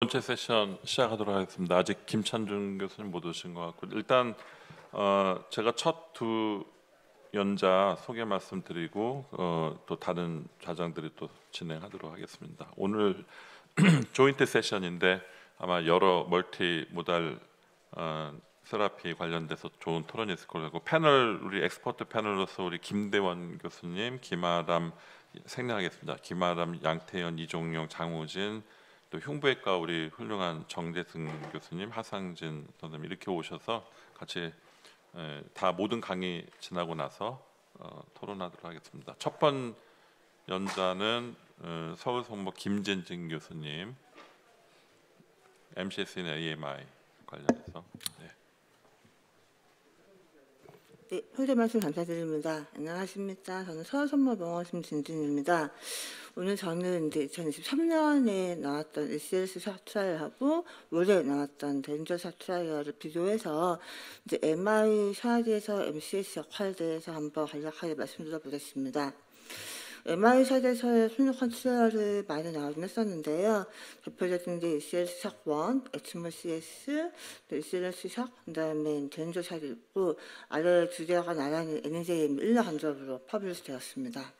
번째 세션 시작하도록 하겠습니다. 아직 김찬준 교수님 못 오신 것 같고 일단 제가 첫 두 연자 소개 말씀드리고 또 다른 좌장들이 또 진행하도록 하겠습니다. 오늘 조인트 세션인데 아마 여러 멀티 모달 세라피 관련돼서 좋은 토론이 있을 거고 패널 우리 엑스퍼트 패널로서 우리 김대원 교수님, 김아람 생략하겠습니다. 김아람, 양태현, 이종용, 장우진 또 흉부외과 우리 훌륭한 정재승 교수님, 하상진 선생님 이렇게 오셔서 같이 다 모든 강의 지나고 나서 토론하도록 하겠습니다. 첫 번 연자는 서울성모 김진진 교수님, MCS인 AMI 관련해서. 네, 현재 말씀 감사드립니다. 안녕하십니까? 저는 서울성모병원 김진진입니다. 오늘 저는 이제 2023년에 나왔던 ECLS 샷 트라이얼하고 올해 나왔던 덴저 샷 트라이얼을 비교해서 이제 MI 샷에서 MCS 역할에 대해서 한번 간략하게 말씀드려보겠습니다. MI 샷에서의 순역한 트라이얼이 많이 나오긴 했었는데요. 대표적인 게 ECLS 샷 1, 엑스모 CS, ECLS 샷, 그다음에 덴저 샷이 있고 아래 두 개가 나란히 NJM 1라 간접으로 퍼블리시 되었습니다.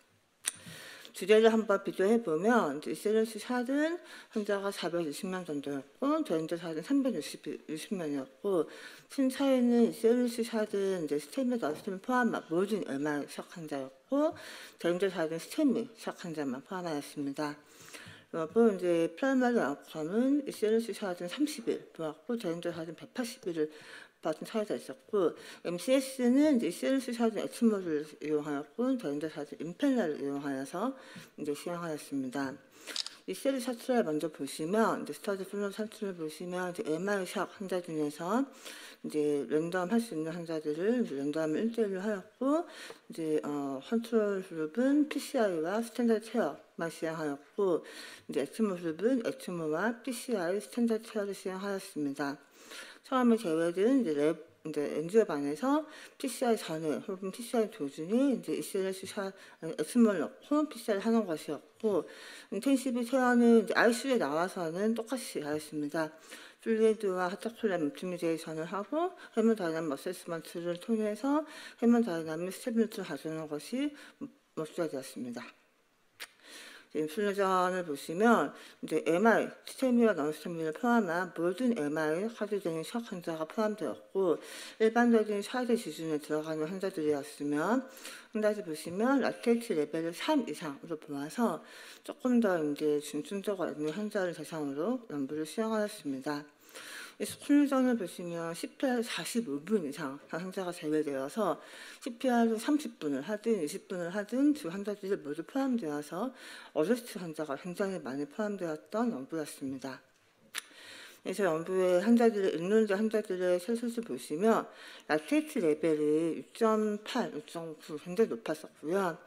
주제를 한번 비교해 보면 ECLS 샷은 환자가 420명 정도였고 덴저 샷은 360명이었고 큰 차이는 ECLS 샷은 이제 스테미, 너스테미 포함한 모든 MI 샷 환자였고 덴저 샷은 스테미 샷 환자만 포함하였습니다. 그리고 이제 프라이머리 아웃컴은 ECLS 샷은 30일 좋았고 덴저 샷은 180일을 같은 차이가 있었고 MCS는 ECLS 샷은 엑스모를 이용하였고 덴저 샷은 임펠러를 이용하여서 이제 시행하였습니다. ECLS 샷을 먼저 보시면 이제 스터디 플로 샷을 보시면 이제 MI 샷 환자 중에서 이제 랜덤 할 수 있는 환자들을 랜덤을 1대1로 하였고 이제 컨트롤 그룹은 PCI와 스탠다드 케어만 시행하였고 이제 엑스모 그룹은 엑스모와 PCI 스탠다드 케어를 시행하였습니다. 처음에 제외된 이제 엔지오반에서 PCI 전에 혹은 PCI 도중에 이제 ECLS 샷 엑스모를 넣고 PCI를 하는 것이었고 인텐시브 케어는 이제 ICU에 나와서는 똑같이 하였습니다. 플루이드와 하타콜람 옵티미제이션을 하고 헤모다이나믹 어세스먼트를 통해서 헤모다이나믹 스테빌리티를 가져오는 것이 목표가 되었습니다. 인플루전을 보시면 이제 MI, 스테미와 넌스테미를 포함한 모든 MI 하드되는 샷 환자가 포함되었고 일반적인 샷의 기준에 들어가는 환자들이었으면 한 가지 보시면 라테이트 레벨을 3 이상으로 보아서 조금 더 이제 중증도가 있는 환자를 대상으로 연구를 시행하였습니다. 스쿨전을 보시면 CPR 45분 이상 환자가 제외되어서 CPR로 30분을 하든 20분을 하든 두 환자들이 모두 포함되어서 어저스트 환자가 굉장히 많이 포함되었던 연구였습니다. 그래서 연구의 인론자 환자들의 세수를 보시면 라테이트 레벨이 6.8, 6.9 굉장히 높았었고요.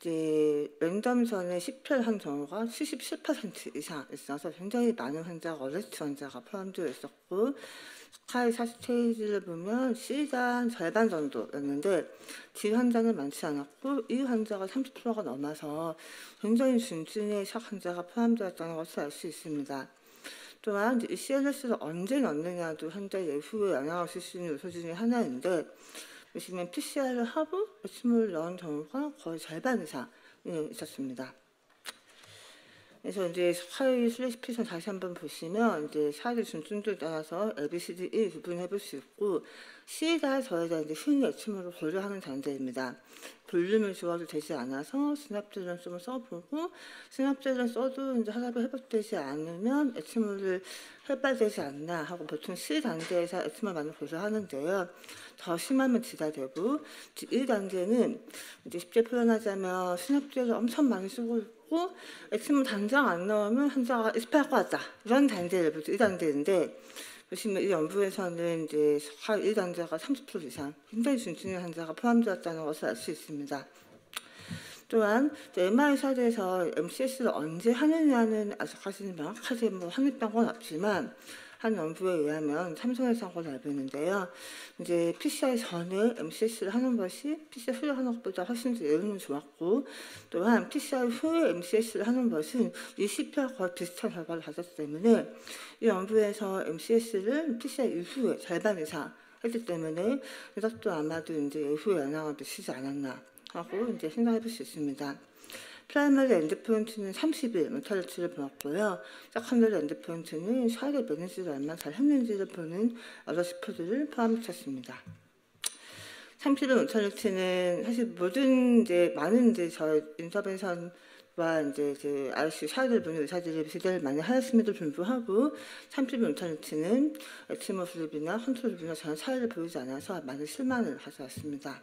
이제 랜덤전에 CPR 한 경우가 77% 이상 있어서 굉장히 많은 환자가 어레스트 환자가 포함되어 있었고 스카이 4스테이지를 보면 C가 절반 정도였는데 D 환자는 많지 않았고 E 환자가 30%가 넘어서 굉장히 중증의 샷 환자가 포함되었다는 것을 알 수 있습니다. 또한 ECLS를 언제 넣느냐도 환자 예후에 영향을 줄 수 있는 요소 중에 하나인데 보시면 PCR을 하고 엑스모를 넣은 경우가 거의 절반 이상이 있었습니다. 그래서 이제 스카이 슬래시피션 다시 한번 보시면 이제 샷의 중증도에 따라서 ABCD 구분해 볼 수 있고 C가 저에 대한 이제 흔히 엑스모를 고려하는 단계입니다. 볼륨을 주어도 되지 않아서 스냅젤은 좀 써보고 스냅젤은 써도 이제 하랍이 회복되지 않으면 엑스모를 해발되지 않나 하고 보통 C 단계에서 엑스모 많이 고려하는데요. 더 심하면 D가 되고 D 단계는 이제 쉽게 표현하자면 스냅젤을 엄청 많이 쓰고 있고 엑스모 당장 안 넣으면 환자가 익스파일 것 같다 이런 단계를 보통 1단계인데 보시면 이 연구에서는 이제 1단계가 30% 이상 굉장히 중증의 환자가 포함되었다는 것을 알 수 있습니다. 또한 MRI 사례에서 MCS를 언제 하느냐는 아직까지는 명확하게 확립된 건 없지만 한 연구에 의하면 삼성에서 한 걸로 알고 있는데요. 이제 PCR 전에 MCS를 하는 것이 PCR 후에 하는 것보다 훨씬 더 예후는 좋았고, 또한 PCR 후에 MCS를 하는 것은 20회 거의 비슷한 결과를 가졌기 때문에 이 연구에서 MCS를 PCR 이후에 절반 이상 했기 때문에 이것도 아마도 이제 예후에 영향을 미치지 않았나 하고 이제 생각해 볼 수 있습니다. 프라이머리 엔드포인트는 30일 모탈리티를 보았고요. 세컨더리 엔드포인트는 샤를 매니지를 얼마나 잘 했는지를 보는 여러 지표들을 포함시켰습니다. 30일 모탈리티는 사실 모든 많은 저희 인터벤션과 이제 RC 샤를 보는 의사들이 기대를 많이 하였음에도 불구하고 30일 모탈리티는 엑시모슬립이나 컨트롤립이나 전혀 차이를 보이지 않아서 많은 실망을 가져왔습니다.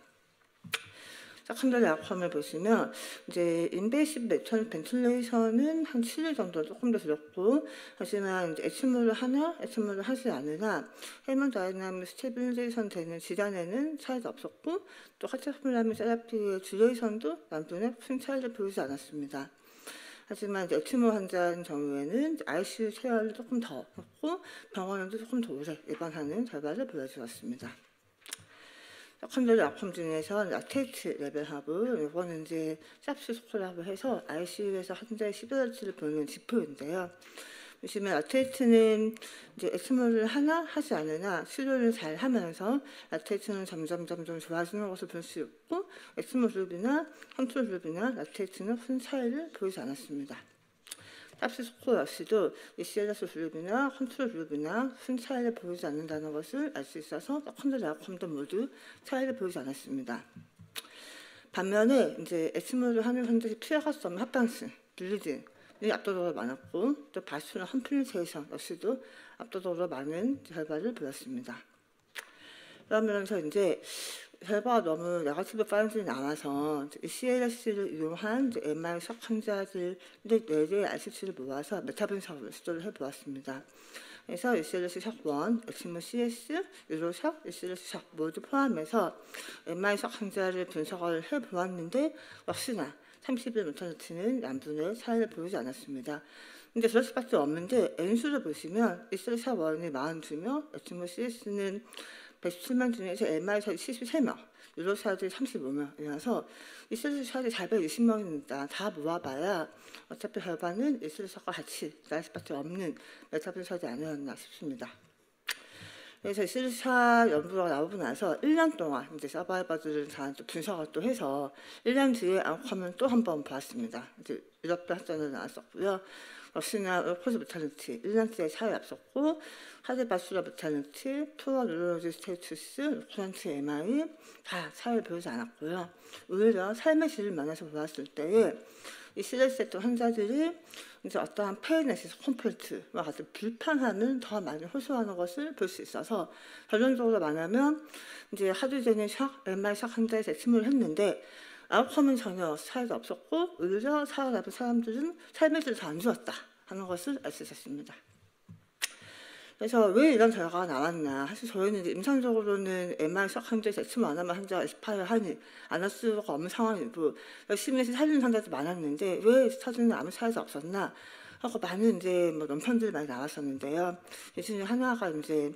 세컨더리 아웃컴을 보시면 이제 인베이시브 메터널 벤틸레이션은 한 7일 정도 조금 더 들었고, 하지만 이제 에치모를 하나, 에치모를 하지 않으나 헤모다이나믹 스테빌레이션 되는 질환에는 차이가 없었고, 또 카테플라민 세라피의 듀레이션도 남편에 큰 차이를 보이지 않았습니다. 하지만 이제 에치모 환자인 경우에는 ICU 체열을 조금 더 했고 병원에도 조금 더 오래 입원하는 결과를 보여주었습니다. 세컨더리 아웃컴 중에서 라테이트 레벨하고 이거는 이제 샵스 스코어라고 해서 ICU에서 환자의 시비럴티를 보는 지표인데요. 보시면 라테이트는 이제 엑스모를 하나 하지 않으나 치료를 잘 하면서 라테이트는 점점 좋아지는 것을 볼 수 있고, 엑스모룹이나 컨트롤룹이나 라테이트는 큰 차이를 보이지 않았습니다. 샵스 스코어 역시도 ECLS 그룹이나 컨트롤 그룹이나 큰 차이를 보이지 않는다는 것을 알 수 있어서 세컨더리 아웃컴도 모두 차이를 보이지 않았습니다. 반면에 이제 엑스모를 하는 환자들이 피해갈 수 없는 합병증, 블리딩이 압도적으로 많았고, 또 바스나 컴플리케이션 역시도 압도적으로 많은 결과를 보였습니다. 그러면서 이제 결과가 너무 네거티브 파인딩이 나와서 CLS를 이용한 MR 석 환자들의 4개의 RCT를 모아서 메타 분석을 시도를 해보았습니다. 그래서 ECLS 석1, 엑시모 CS, 유로 석, ECLS 석 모두 포함해서 MR 석 환자를 분석을 해보았는데 역시나 30일 모탈리티는 양분의 차이를 보이지 않았습니다. 근데 그럴 수밖에 없는데 N수를 보시면 ECLS 석1이 42명, 엑시모 CS는 117명 중에서 MR사들이 73명, 유로사들이 35명이라서 이슬사들이 420명입니다. 다 모아봐야 어차피 결과는 이슬사과 같이 날 수밖에 없는 메타분석이 아니었나 싶습니다. 그래서 이슬사 연구가 나오고 나서 1년 동안 이제 서바이버들을 다 분석을 또 해서 1년 뒤에 아웃컴을 또 한 번 보았습니다. 이제 유럽도 학전을 나왔었고요. 역시나 코스 모탈리티 1년치의 차이 없었고, 하드바스라 모탈리티, 푸어 뉴로로지 스테이투스, 코런트 MI 다 차이를 보이지 않았고요. 오히려 삶의 질을 면에서 보았을 때에 이 CLS했던 환자들이 이제 어떠한 페인에시스 컴플트와 같은 불편함을 더 많이 호소하는 것을 볼 수 있어서 결론적으로 말하면 이제 하드제니 샥, MI 샥 환자에 재침을 했는데 아웃컴은 전혀 차이가 없었고 오히려 살아남은 사람들은 삶의 질이 더 안 좋았다 하는 것을 알 수 있었습니다. 그래서 왜 이런 결과가 나왔나? 사실 저희는 이제 임상적으로는 MR 석 환자에 재침을 안 하면 환자가 에스파이어 하니 안 할 수가 없는 상황이고 열심히 해서 살리는 환자도 많았는데 왜 스타진은 아무 차이가 없었나? 하고 많은 이제 논평들이 많이 나왔었는데요. 이 중에 하나가 이제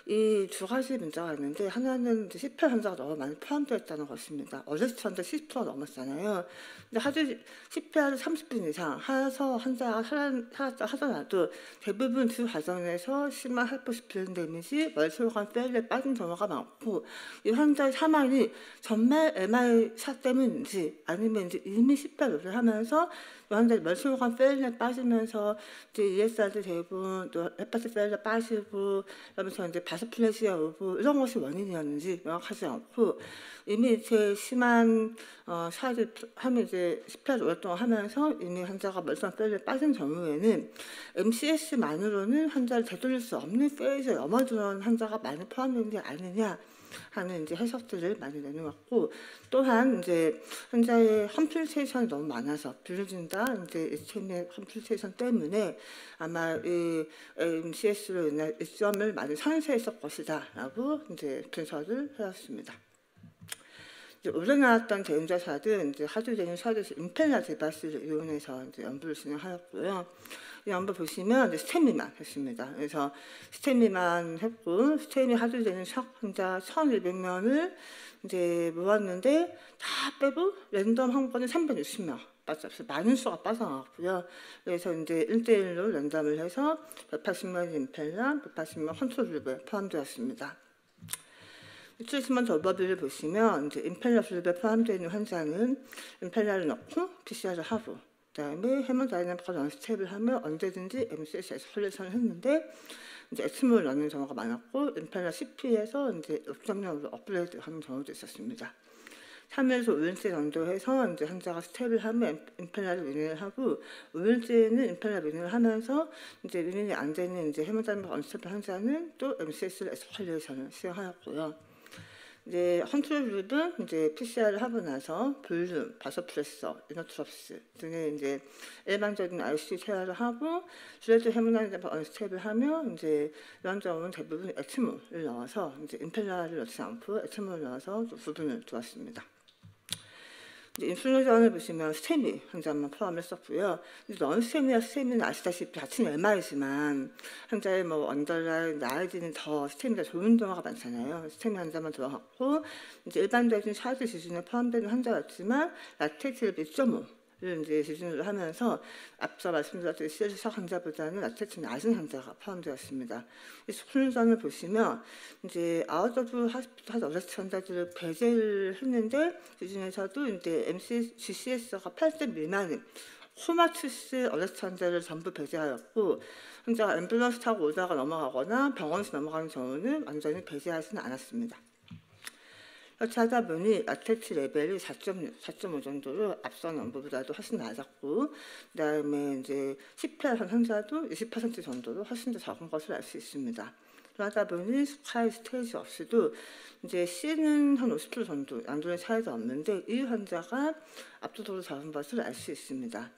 이 두 가지 문제가 있는데 하나는 이제 CPR 환자가 너무 많이 포함되어 있다는 것입니다. 어제스트 환자 70%가 넘었잖아요. 근데 하루 CPR을 30분 이상 해서 환자가 살았다 하더라도 대부분 두 과정에서 심한 하이포스피린 데미지, 멀티오간 페일에 빠진 경우가 많고 이 환자의 사망이 정말 MI 샷 때문인지 아니면 이제 이미 CPR을 하면서 환자들이 멀티오간 페일에 빠지면서 이제 ESR도 되고 또 헤파티 페일에 빠지고 그러면서 이제 바스플래시아 오고 이런 것이 원인이었는지 명확하지 않고 이미 이제 심한 샷을 하면 이제 CPR 오랫동안 하면서 이미 환자가 멀티오간 페일에 빠진 경우에는 MCS만으로는 환자를 되돌릴 수 없는 페이지에 넘어드는 환자가 많이 포함된 게 아니냐 하는 이제 해석들을 많이 내놓았고 또한 이제 환자의 컴플리케이션이 너무 많아서 비례진다 이제 이스케미의 컴플리케이션 때문에 아마 이 MCS로 인한 입점을 많이 상쇄했을 것이다라고 이제 분석을 해왔습니다. 이제 올해 나왔던 대응자사들은 이제 하드되는 샤드에서 임펠라 디바이스를 이용해서 이제 연구를 진행하였고요. 이 연구 보시면 이제 스테미만 했습니다. 그래서 스테미만 했고 스테미 하드되는 샥 환자 1,200명을 이제 모았는데 다 빼고 랜덤 한 번에 360명 빠졌어요. 많은 수가 빠져나왔고요. 그래서 이제 1대1로 랜덤을 해서 180명 임펠라, 180명 컨트롤 포함되었습니다. 트리트먼트 오버뷰를 보시면 이제 임펠라 그룹에 포함되어 있는 환자는 임펠라를 넣고 PCR을 하고 그다음에 헤모다이나믹 언스텝을 하면 언제든지 MCS 에스컬레이션을 했는데 이제 엑스모를 넣는 경우가 많았고 임펠라 CP에서 이제 6.0으로 업그레이드하는 경우도 있었습니다. 3일에서 5일째 정도 해서 이제 환자가 스텝을 하면 임펠라를 윈을 하고 5일째는 임펠라 윈을 하면서 이제 윈이 안 되는 이제 헤모다이나믹 언스텝 환자는 또 MCS 에스컬레이션을 시행하였고요. 이제 컨트롤 그룹은 이제 PCR을 하고 나서 볼륨, 바소프레서, 이너트롭스 등의 이제 일반적인 IC 체화를 하고 주레드 헤모다이나믹 언스텝을 하면 이제 이런 경우는 대부분 엑스모를 넣어서 이제 임펠라를 넣지 않고 엑스모를 넣어서 부분을 두었습니다. 이제 인플루전을 보시면 스테미 환자만 포함했었고요. 넌스테미와 스테미는 아시다시피 같은 MR이지만 환자의 뭐 언더라인, 나이지는 더 스테미가 좋은 경우가 많잖아요. 스테미 환자만 들어갔고 이제 일반적인 샤드 기준에 포함되는 환자였지만 라텍스를 2.5를 이제 기준으로 하면서 앞서 말씀드렸듯이 CLC 환자보다는 라텍스 낮은 환자가 포함되었습니다. 이 스플루전을 보시면 이제 아웃 오브 하스피탈 어레스트 환자들을 배제를 했는데 그 중에서도 이제 GCS가 8점 미만인 코마투스 어레스트 환자를 전부 배제하였고 환자가 앰뷸런스 타고 오다가 넘어가거나 병원에서 넘어가는 경우는 완전히 배제하지는 않았습니다. 그렇게 하다 보니 라텍스 레벨이 4.6, 4.5 정도로 앞선 연구보다도 훨씬 낮았고 그다음에 이제 CPR 환자도 20% 정도로 훨씬 더 적은 것을 알 수 있습니다. 그러다 보니 스카이 스테이지 없이도 이제 C는 한 50% 정도 양도의 차이도 없는데 이 환자가 압도적으로 적은 것을 알 수 있습니다.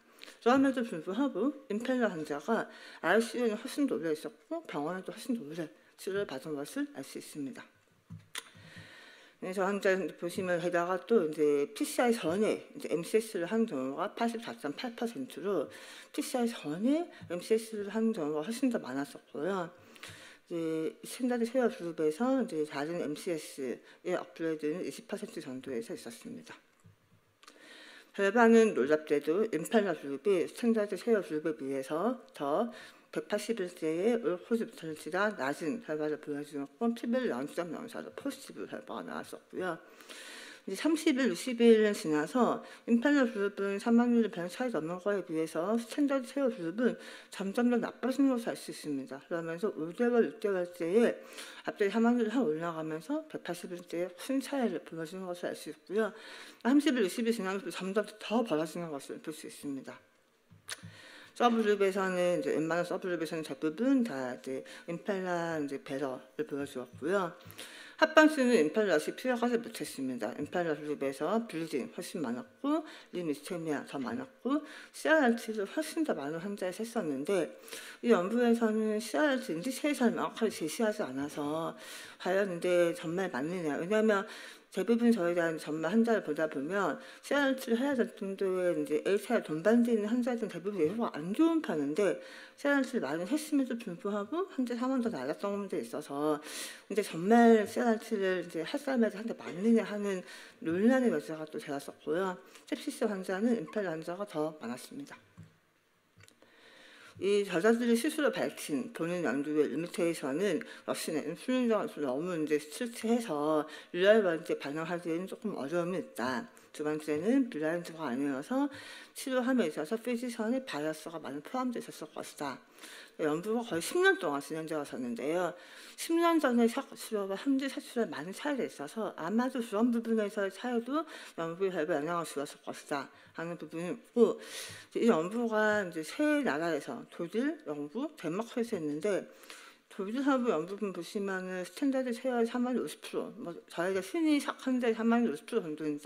그럼에도 불구하고 임펠라 환자가 ICU에는 훨씬 더 오래 있었고 병원에도 훨씬 더 오래 치료를 받은 것을 알 수 있습니다. 저 환자 보시면 게다가 또 이제 PCR 전에 이제 MCS를 한 경우가 84.8%로 PCR 전에 MCS를 한 경우가 훨씬 더 많았었고요. 이제 스탠다드 쉐어 그룹에서 이제 다른 MCS의 업그레이드는 20% 정도에서 있었습니다. 결과는 놀랍게도 임펠라 그룹이 스탠다드 쉐어 그룹에 비해서 더 181세의 올코즈 비탈리티가 낮은 결과를 보여주었고 PB를 0.04로 포지티브 결과가 나왔었고요. 이제 30일, 60일은 지나서 임펠라 그룹은 사망률이 별 차이가 없는 거에 비해서 스탠다드 쉐어 그룹은 점점 더 나빠지는 것을 알 수 있습니다. 그러면서 5개월, 6개월째에 갑자기 사망률이 확 올라가면서 180일째에 큰 차이를 보여주는 것을 알 수 있고요. 30일, 60일 지나면서 점점 더 벌어지는 것을 볼 수 있습니다. 서브그룹에서는 이제 웬만한 서브그룹에서는 대부분 다 이제 임펠라 이제 배럴을 보여주었고요. 합방수는 임펠라시 필요하지 못했습니다. 임펠라 그룹에서 블리딩 훨씬 많았고 리미스테미아 더 많았고 CRRT도 훨씬 더 많은 환자에 했었는데 이 연구에서는 CRRT 인디케이션을 명확하게 제시하지 않아서 과연 근데 정말 맞느냐. 왜냐하면 대부분 저에 대한 전말 환자를 보다 보면 CRRT를 해야 될 정도의 이제 A차에 동반되는 환자들은 대부분 예후가 안 좋은 편인데 CRRT를 많이 했음에도 불구하고 현재 사망도 낮았던 문제에 있어서 이제 정말 CRRT를 이제 할 사람한테 한테 맞느냐 하는 논란의 여지가 또 되었었고요. sepsis 환자는 임펠라 환자가 더 많았습니다. 이 저자들이 스스로 밝힌 본인 연구의 리미테이션은 역시나 인플루엔자가 너무 이제 스트릭트해서 리얼월드에 반영하기에는 조금 어려움이 있다. 두 번째는 블라인드가 아니어서 치료함에 있어서 피지션의 바이어스가 많이 포함되어 있었을 것이다. 연구가 거의 10년 동안 진행되었었는데요. 10년 전의 치료와 현재 치료에 많은 차이가 있어서 아마도 그런 부분에서의 차이도 연구의 결과에 영향을 주었을 것이다 하는 부분이 있고 이 연구가 이제 세 나라에서 독일, 영국, 덴마크에서 했는데 독일하고 영국은 보시면은 스탠다드 체어의 50%, 뭐 저희가 흔히 한데 50% 정도는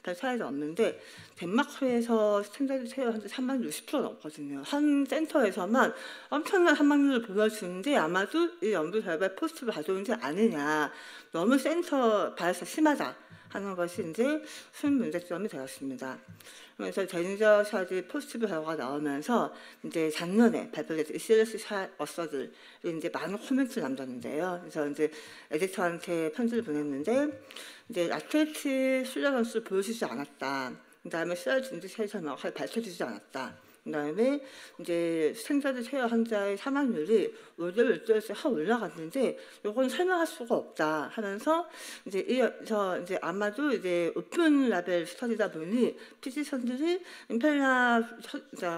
별 차이가 없는데 덴마크에서 스탠다드 체어 한데 60% 넘거든요. 한 센터에서만 엄청난 사망률을 보여주는데 아마도 이 연구 결과에 포스트를 가져오지 않느냐, 너무 센터 바이어스가 심하다 하는 것이 이제 큰 문제점이 되었습니다. 그래서 데인저샷이 포지티브 결과가 나오면서 이제 작년에 발표된 CLS 샷 어서들이 이제 많은 코멘트를 남겼는데요. 그래서 이제 에디터한테 편지를 보냈는데 이제 아틀레틱 순례 선수를 보여주지 않았다. 그다음에 쓰러진지 세서 명확하게 밝혀주지 않았다. 그다음에 이제 스탠다드 체어 환자의 사망률이 5대1대에서 확 올라갔는데 이건 설명할 수가 없다 하면서 이어서 이제 아마도 이제 오픈 라벨 스터디다 보니 피지션들이 임펠라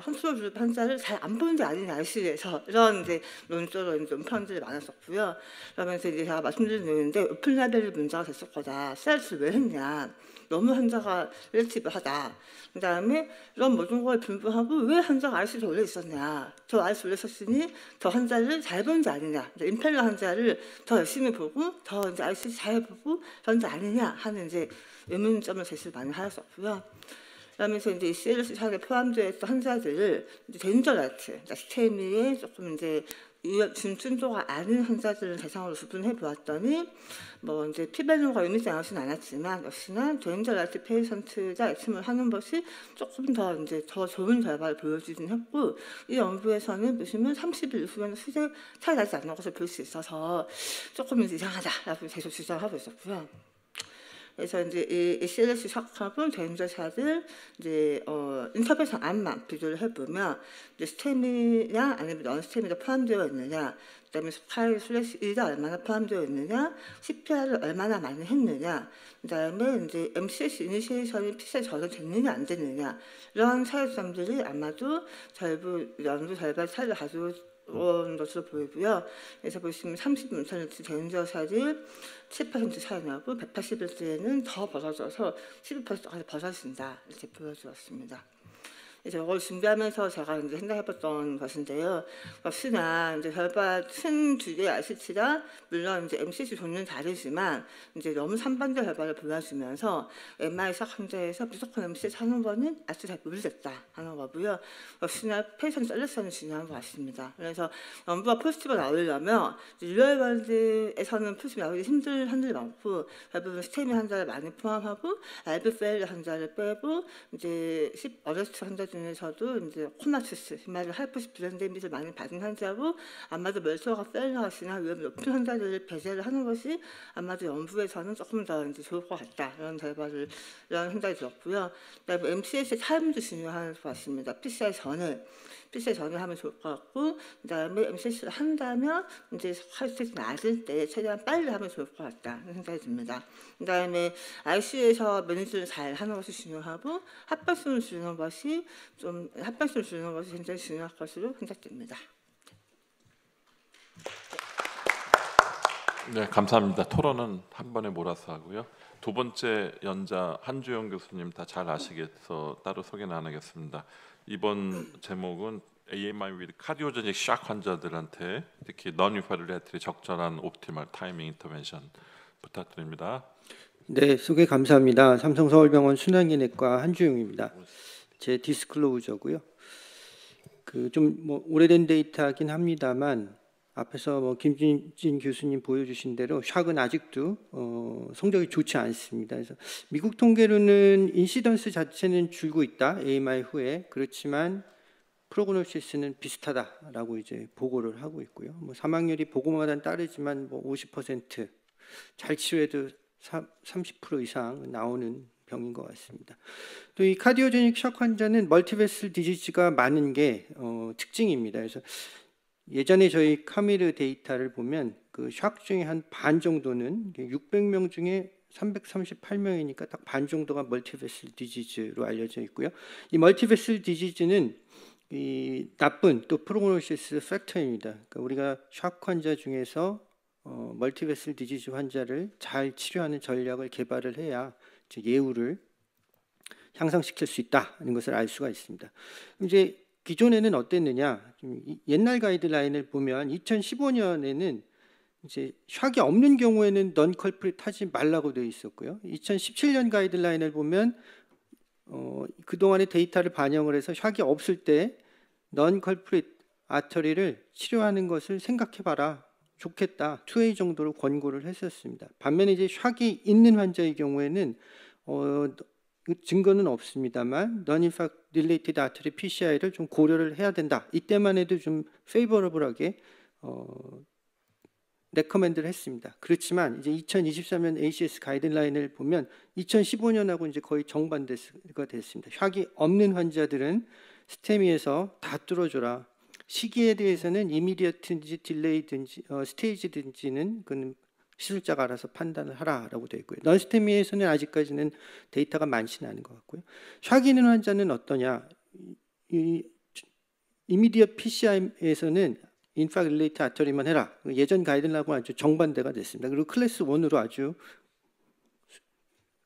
헌수로 환자를 잘 안 보는 게 아니냐 ICU에서 이런 이제 논조로 이제 논평들이 많았었고요. 그러면서 이제 제가 말씀드리는데 오픈 라벨이 문제가 됐을 거다. 셀스 왜 했냐? 너무 환자가 릴티브하다. 그다음에 이런 모든 거에 불구하고 왜 환자가 ICU에 올려 있었냐? 저 ICU에 올려 있었으니 더 환자를 잘 보는 게 아니냐? 임펠라 환자를 더 열심히 보고 더 이제 ICU 잘 보고 그런 게 아니냐 하는 이제 의문점을 제시를 많이 하였었고요. 그러면서 이제 CLS 샷에 포함되어 있던 환자들을 이제 데인저라이트, 스테미에 조금 이제 중증도가 아닌 환자들을 대상으로 구분해 보았더니 뭐 이제 피밸류가 의미지 않지는 않았지만 역시나 데인저라이트 페이션트가 액침을 하는 것이 조금 더 이제 더 좋은 결과를 보여주긴 했고 이 연구에서는 보시면 30일 이후에는 수제 차이 나지 않는 것을 볼 수 있어서 조금 이제 이상하다라고 계속 주장하고 있었고요. 그래서 이제 이 CLS 샷하고 데인저샷을 이제 인터뷰에서 암만 비교를 해보면 이제 스테미나 아니면 넌스테미가 포함되어 있느냐, 그다음에 스파이 슬래시 1가 얼마나 포함되어 있느냐, CPR을 얼마나 많이 했느냐, 그다음에 이제 MCS 이니시에이션이 피시에 적용됐느냐 안 됐느냐 이런 차이점들이 아마도 연구 결과 차이를 가지고 온 것으로 보이고요. 그래서 보시면 30%, 데인저샷이 7% 차이 나고 180일째에는 더 벌어져서 12%까지 벌어진다 이렇게 보여주었습니다. 그래서 이걸 준비하면서 제가 이제 생각해봤던 것인데요. 역시나 이제 결과 큰 두 개의 RCT가 물론 이제 MCC 종류는 다르지만 이제 너무 산반대 결과를 보여주면서 MI 샷 환자에서 무조건 MCC 하는 거는 아주 잘 모르겠다 하는 거고요. 역시나 페이션 셀렉션이 중요한 것 같습니다. 그래서 연구가 포지티브가 나오려면 리얼 월드에서는 포지티브 나오기 힘든 환자들이 많고 대부분 스테미 환자를 많이 포함하고 알비 페일러 환자를 빼고 이제 어레스트 환자 중에서도 이제 코마투스, 말을 하이포시 브랜드 데미지를 많이 받은 환자고 아마도 멜소가 페일러시나 위험이 높은 환자들을 배제를 하는 것이 아마도 연구에서는 조금 더 이제 좋을 것 같다 이런 결과를 이런 생각이 들었고요. 그다음에 MCS의 타임도 중요한 것 같습니다. PCR 전에 하면 좋을 것 같고 그다음에 MCS를 한다면 이제 화이트가 낮을 때 최대한 빨리 하면 좋을 것 같다 이런 생각이 듭니다. 그다음에 ICU에서 매니지를 잘 하는 것이 중요하고 합병증을 주는 것이 굉장히 중요할 것으로 생각됩니다. 네, 감사합니다. 토론은 한 번에 몰아서 하고요. 두 번째 연자 한주영 교수님 다 잘 아시겠어 따로 소개는 안 하겠습니다. 이번 제목은 AMI with 카디오제닉 샥 환자들한테 특히 non-inferiority 적절한 옵티멀 타이밍 인터벤션 부탁드립니다. 네, 소개 감사합니다. 삼성서울병원 순환기내과 한주용입니다. 제 디스클로저고요. 그 좀 뭐 오래된 데이터긴 합니다만 앞에서 뭐 김진 교수님 보여주신 대로 샥은 아직도 성적이 좋지 않습니다. 그래서 미국 통계로는 인시던스 자체는 줄고 있다 AMI 후에 그렇지만 프로그노시스는 비슷하다라고 이제 보고를 하고 있고요. 뭐 사망률이 보고마다 따르지만 뭐 50% 잘 치료해도 30% 이상 나오는 병인 것 같습니다. 또 이 카디오제닉 샥 환자는 멀티베슬 디지즈가 많은 게 특징입니다. 그래서 예전에 저희 카미르 데이터를 보면 그 샥 중에 한 반 정도는 600명 중에 338명이니까 딱 반 정도가 멀티베슬 디지즈로 알려져 있고요. 이 멀티베슬 디지즈는 이 나쁜 또 프로그노시스 팩터입니다. 그러니까 우리가 샥 환자 중에서 멀티베슬 디지즈 환자를 잘 치료하는 전략을 개발을 해야 예후를 향상시킬 수 있다는 것을 알 수가 있습니다. 이제 기존에는 어땠느냐? 좀 옛날 가이드라인을 보면 2015년에는 이제 샥이 없는 경우에는 넌 컬프릿 하지 말라고 되어 있었고요. 2017년 가이드라인을 보면 그동안의 데이터를 반영을 해서 샥이 없을 때 넌 컬프릿 아터리를 치료하는 것을 생각해봐라 좋겠다. 2A 정도로 권고를 했었습니다. 반면에 이제 샥이 있는 환자의 경우에는 증거는 없습니다만 non-infarct related artery PCI를 좀 고려를 해야 된다. 이때만 해도 좀 favorable하게 레커멘드를 했습니다. 그렇지만 이제 2023년 ACS 가이드라인을 보면 2015년하고 이제 거의 정반대가 됐습니다. 샥이 없는 환자들은 스테미에서 다 뚫어줘라. 시기에 대해서는 이미디어트인지 딜레이든지 스테이지든지는 그건 시술자가 알아서 판단을 하라라고 되어 있고요. 넌스테미에서는 아직까지는 데이터가 많지는 않은 것 같고요. 샥이 있는 환자는 어떠냐? 이미디어 PCI에서는 인파ct 릴레이트 아터리만 해라. 예전 가이드라인하고 아주 정반대가 됐습니다. 그리고 클래스 1으로 아주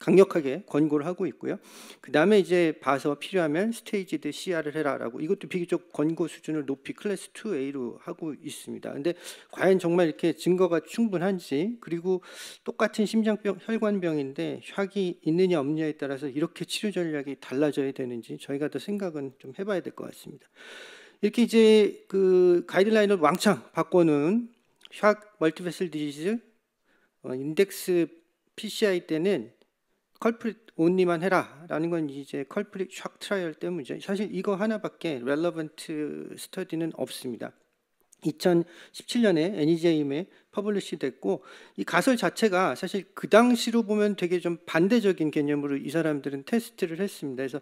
강력하게 권고를 하고 있고요. 그 다음에 이제 봐서 필요하면 스테이지드 CR을 해라라고 이것도 비교적 권고 수준을 높이 클래스 2A로 하고 있습니다. 근데 과연 정말 이렇게 증거가 충분한지 그리고 똑같은 심장병, 혈관병인데 샥이 있느냐 없느냐에 따라서 이렇게 치료 전략이 달라져야 되는지 저희가 더 생각은 좀 해봐야 될 것 같습니다. 이렇게 이제 그 가이드라인을 왕창 바꿔놓은 샥 멀티베슬 디지즈 인덱스 PCI 때는 컬프릿 온리만 해라라는 건 이제 컬프릿 샥 트라이얼 때문이죠. 사실 이거 하나밖에 렐러번트 스터디는 없습니다. 2017년에 NEJM에 퍼블리시 됐고 이 가설 자체가 사실 그 당시로 보면 되게 좀 반대적인 개념으로 이 사람들은 테스트를 했습니다. 그래서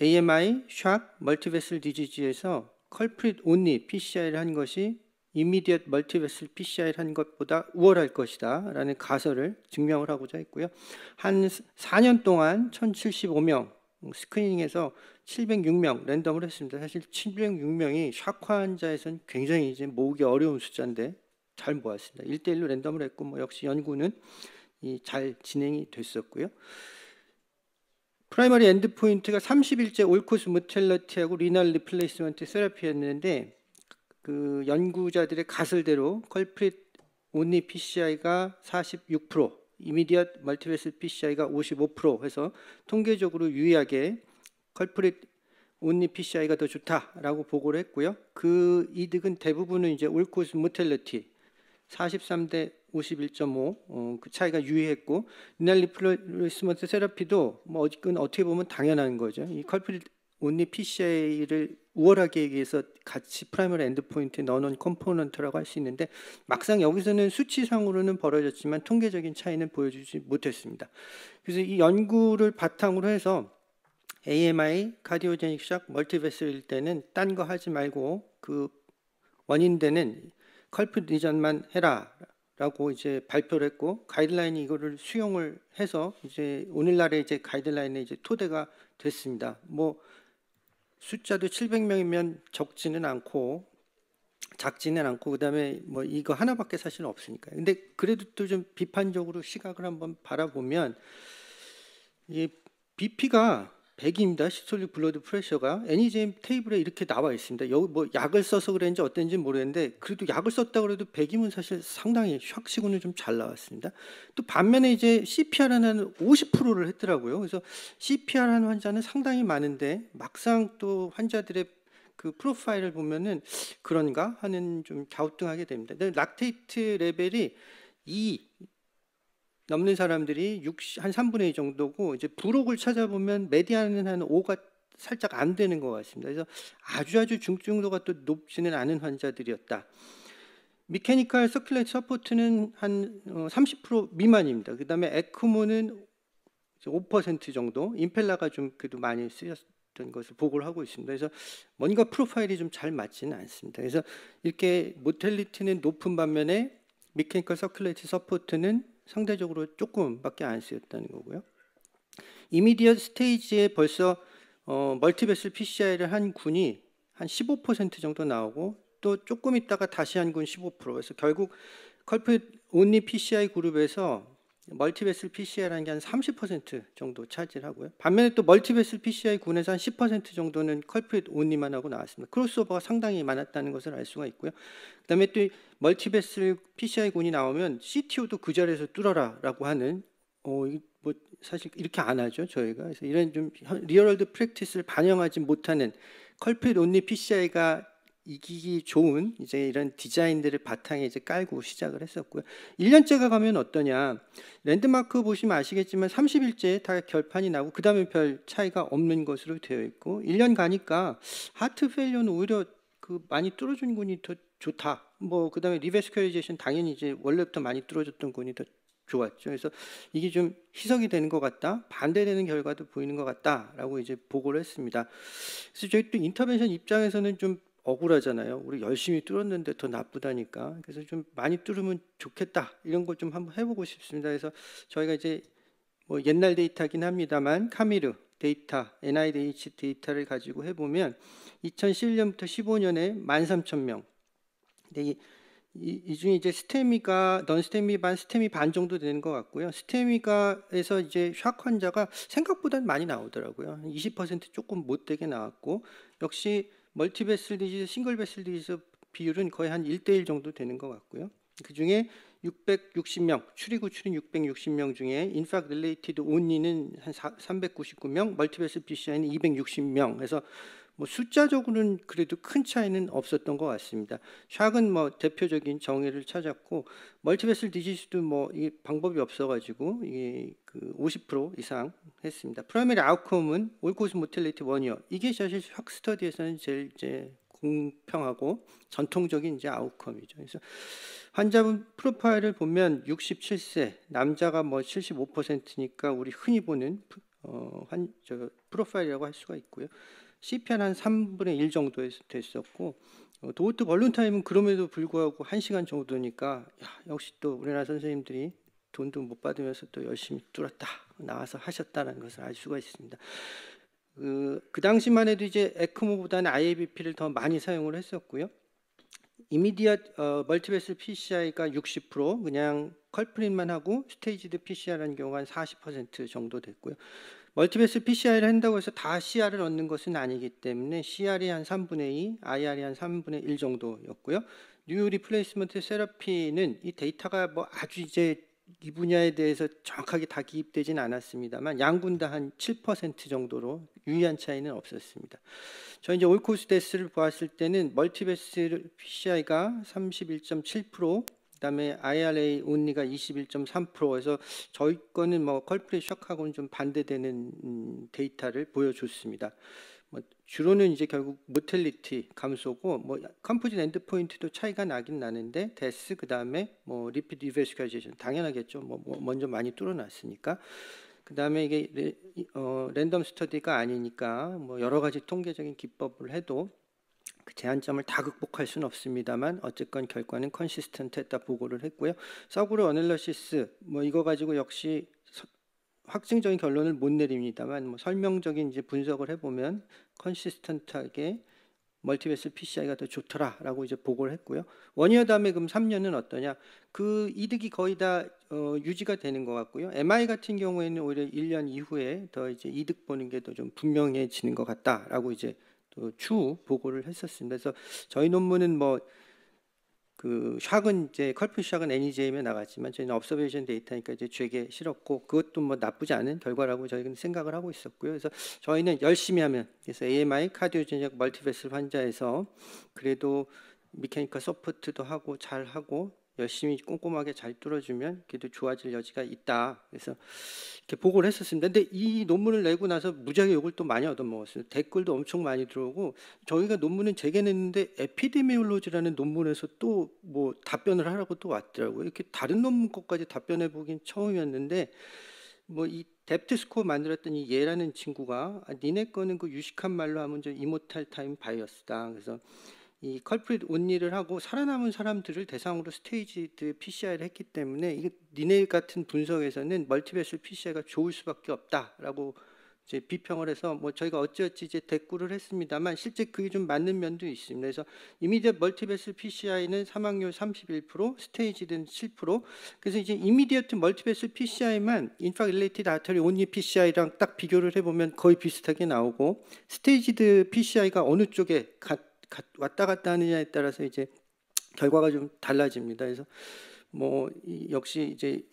AMI, 샥, 멀티베슬 디지즈에서 컬프릿 온리 PCI를 한 것이 이미디엇 멀티베슬 PCI를 한 것보다 우월할 것이다 라는 가설을 증명을 하고자 했고요. 한 4년 동안 1075명 스크리닝에서 706명 랜덤을 했습니다. 사실 706명이 샥 환자에서는 굉장히 이제 모으기 어려운 숫자인데 잘 모았습니다. 1대1로 랜덤을 했고 뭐 역시 연구는 잘 진행이 됐었고요. 프라이머리 엔드포인트가 30일째 올코스 모텔러티하고 리날 리플레이스먼트 세라피였는데 그 연구자들의 가설대로 컬프릿 온리 PCI가 46%, 이미디엇 멀티베슬 PCI가 55% 해서 통계적으로 유의하게 컬프릿 온리 PCI가 더 좋다라고 보고를 했고요. 그 이득은 대부분은 이제 올코스 모텔러티 43대 51.5, 그 차이가 유의했고 리날 리플레이스먼트 세라피도 뭐 어떻게 보면 당연한 거죠. 이 컬프릿 온리 PCI를 우월하게 하기 위해서 같이 프라이머리 엔드포인트에 넣어놓은 컴포넌트라고 할 수 있는데 막상 여기서는 수치상으로는 벌어졌지만 통계적인 차이는 보여주지 못했습니다. 그래서 이 연구를 바탕으로 해서 AMI, 카디오제닉 샥, 멀티베슬일 때는 딴 거 하지 말고 그 원인되는 컬프릿 리전만 해라라고 이제 발표를 했고 가이드라인이 이거를 수용을 해서 이제 오늘날의 이제 가이드라인의 이제 토대가 됐습니다. 뭐 숫자도 700명이면 적지는 않고 작지는 않고 그다음에 뭐 이거 하나밖에 사실 없으니까요. 근데 그래도 또 좀 비판적으로 시각을 한번 바라보면 이 BP가 100입니다. 시스톨릭 블러드 프레셔가 NEJM 테이블에 이렇게 나와 있습니다. 여기 뭐 약을 써서 그랬는지 어땠는지 모르겠는데 그래도 약을 썼다 그래도 100이면 사실 상당히 샥시고는 좀 잘 나왔습니다. 또 반면에 이제 CPR 하나는 50%를 했더라고요. 그래서 CPR 한 환자는 상당히 많은데 막상 또 환자들의 그 프로파일을 보면은 그런가 하는 좀 갸우뚱하게 됩니다. 락테이트 레벨이 2 넘는 사람들이 한 3분의 2 정도고 이제 부록을 찾아보면 메디안은 한 5가 살짝 안 되는 것 같습니다. 그래서 아주 중증도가 또 높지는 않은 환자들이었다. 미케니컬 서큘레이트 서포트는 한 30% 미만입니다. 그 다음에 에크모는 5% 정도, 임펠라가 좀 그래도 많이 쓰였던 것을 보고를 하고 있습니다. 그래서 뭔가 프로파일이 좀 잘 맞지는 않습니다. 그래서 이렇게 모텔리티는 높은 반면에 미케니컬 서큘레이트 서포트는 상대적으로 조금밖에 안 쓰였다는 거고요. 이미디엇 스테이지에 벌써 멀티베슬 PCI를 한 군이 한 15% 정도 나오고 또 조금 있다가 다시 한 군 15%에서 결국 컬프릿 온리 PCI 그룹에서 멀티베슬 PCI라는 게 한 30% 정도 차지하고요. 반면에 또 멀티베슬 PCI 군에서 한 10% 정도는 컬프릿 온리만 하고 나왔습니다. 크로스오버가 상당히 많았다는 것을 알 수가 있고요. 그다음에 또 멀티베슬 PCI 군이 나오면 CTO도 그 자리에서 뚫어라라고 하는 뭐 사실 이렇게 안 하죠 저희가. 그래서 이런 좀 리얼월드 프랙티스를 반영하지 못하는 컬프릿 온리 PCI가 이기기 좋은 이제 이런 디자인들을 바탕에 이제 깔고 시작을 했었고요. 1년째가 가면 어떠냐? 랜드마크 보시면 아시겠지만 30일째 다 결판이 나고 그 다음에 별 차이가 없는 것으로 되어 있고 1년 가니까 하트 페일리어는 오히려 그 많이 뚫어준 군이 더 좋다. 뭐 그다음에 리베스큐리제이션 당연히 이제 원래부터 많이 뚫어줬던 군이 더 좋았죠. 그래서 이게 좀 희석이 되는 것 같다, 반대되는 결과도 보이는 것 같다라고 이제 보고를 했습니다. 그래서 저희 또 인터벤션 입장에서는 좀 억울하잖아요. 우리 열심히 뚫었는데 더 나쁘다니까. 그래서 좀 많이 뚫으면 좋겠다 이런 걸 좀 한번 해보고 싶습니다. 그래서 저희가 이제 뭐 옛날 데이터긴 합니다만 카미르 데이터, NIDH 데이터를 가지고 해보면 2011년부터 15년에 13,000명. 근데 이 중에 이제 스테미가 넌스테미 반, 스테미 반 정도 되는 것 같고요. 스테미가에서 이제 샥 환자가 생각보다 많이 나오더라고요. 20% 조금 못 되게 나왔고, 역시 멀티베슬 디지즈, 싱글베슬 디지즈 비율은 거의 한 1대1 정도 되는 것 같고요. 그 중에 660명, 추리구 추린 660명 중에 인팍 릴레이티드 온리는 한 399명, 멀티베슬 PCI는 260명. 그래서 뭐 숫자적으로는 그래도 큰 차이는 없었던 것 같습니다. 샥은 뭐 대표적인 정의를 찾았고 멀티베슬 디지즈도 뭐 이 방법이 없어가지고 이게 그 50% 이상 했습니다. 프라이머리 아웃컴은 올코스 모텔리티 원이어 이게 사실 샥 스터디에서는 제일 이제 공평하고 전통적인 이제 아웃컴이죠. 그래서 환자분 프로파일을 보면 67세 남자가 뭐 75%니까 우리 흔히 보는 프로파일이라고 할 수가 있고요. CPR 한 3분의 1 정도 됐었고 도어트 벌룬 타임은 그럼에도 불구하고 1시간 정도니까 역시 또 우리나라 선생님들이 돈도 못 받으면서 또 열심히 뚫었다 나와서 하셨다는 것을 알 수가 있습니다. 그 당시만 해도 이제 에크모보다는 IABP를 더 많이 사용을 했었고요. 이미디엇 멀티베슬 PCI가 60% 그냥 컬프린만 하고 스테이지드 PCR라는 경우가 한 40% 정도 됐고요. 멀티베슬 PCI를 한다고 해서 다 CR을 얻는 것은 아니기 때문에 CR이 한 3분의 2, IR이 한 3분의 1 정도였고요. 뉴 리플레이스먼트 세라피는 이 데이터가 뭐 아주 이제 이 분야에 대해서 정확하게 다 기입되진 않았습니다만 양군 다 한 7% 정도로 유의한 차이는 없었습니다. 저희 이제 올코스 데스를 보았을 때는 멀티베슬 PCI가 31.7%, 그다음에 IRA 온리가 21.3%에서 저희 거는 뭐 컬프릿 샥하고는 좀 반대되는 데이터를 보여줬습니다. 뭐 주로는 이제 결국 모텔리티 감소고 뭐 컴포짓 엔드포인트도 차이가 나긴 나는데 데스 그다음에 뭐 리피드 리베스큐라이제이션 당연하겠죠. 뭐 먼저 많이 뚫어놨으니까. 그다음에 이게 랜덤 스터디가 아니니까 뭐 여러 가지 통계적인 기법을 해도 그 제한점을 다 극복할 수는 없습니다만 어쨌건 결과는 컨시스턴트했다 보고를 했고요. 서브로 어널러시스 뭐 이거 가지고 역시 확증적인 결론을 못 내립니다만 뭐 설명적인 이제 분석을 해보면 컨시스턴트하게 멀티베슬 PCI가 더 좋더라라고 이제 보고를 했고요. 원이어 다음에 그럼 3년은 어떠냐? 그 이득이 거의 다 유지가 되는 것 같고요. MI 같은 경우에는 오히려 1년 이후에 더 이제 이득 보는 게 더 좀 분명해지는 것 같다라고 이제 또 추후 보고를 했었습니다. 그래서 저희 논문은 뭐 그 샥은 이제 컬프 샥은 NEJM에 나갔지만 저희는 observation 데이터니까 이제 죄게 실었고 그것도 뭐 나쁘지 않은 결과라고 저희는 생각을 하고 있었고요. 그래서 저희는 열심히 하면 그래서 AMI 카디오제닉 멀티베슬 환자에서 그래도 미케니컬 서포트도 하고 잘 하고 열심히 꼼꼼하게 잘 뚫어주면 그래도 좋아질 여지가 있다. 그래서 이렇게 보고를 했었습니다. 근데 이 논문을 내고 나서 무지하게 욕을 또 많이 얻어먹었어요. 댓글도 엄청 많이 들어오고 저희가 논문은 재개냈는데 에피데미올로지라는 논문에서 또 뭐 답변을 하라고 또 왔더라고요. 이렇게 다른 논문 것까지 답변해 보긴 처음이었는데 뭐 이 뎁트 스코어 만들었던 이 예라는 친구가 니네 거는 그 유식한 말로 하면 저 이모탈 타임 바이어스다. 그래서 이 컬프릿 온리를 하고 살아남은 사람들을 대상으로 스테이지드 PCI를 했기 때문에 이게 니네 같은 분석에서는 멀티베슬 PCI가 좋을 수밖에 없다라고 이제 비평을 해서 뭐 저희가 어찌어찌 이제 대꾸를 했습니다만 실제 그게 좀 맞는 면도 있습니다. 그래서 이미디엇 멀티베슬 PCI는 사망률 31%, 스테이지드는 7%. 그래서 이제 이미디엇 멀티베슬 PCI만 인팍 릴레이티드 아터리 온리 PCI랑 딱 비교를 해보면 거의 비슷하게 나오고 스테이지드 PCI가 어느 쪽에 왔다 갔다 하느냐에 따라서 이제 결과가 좀 달라집니다. 그래서 뭐 역시 이제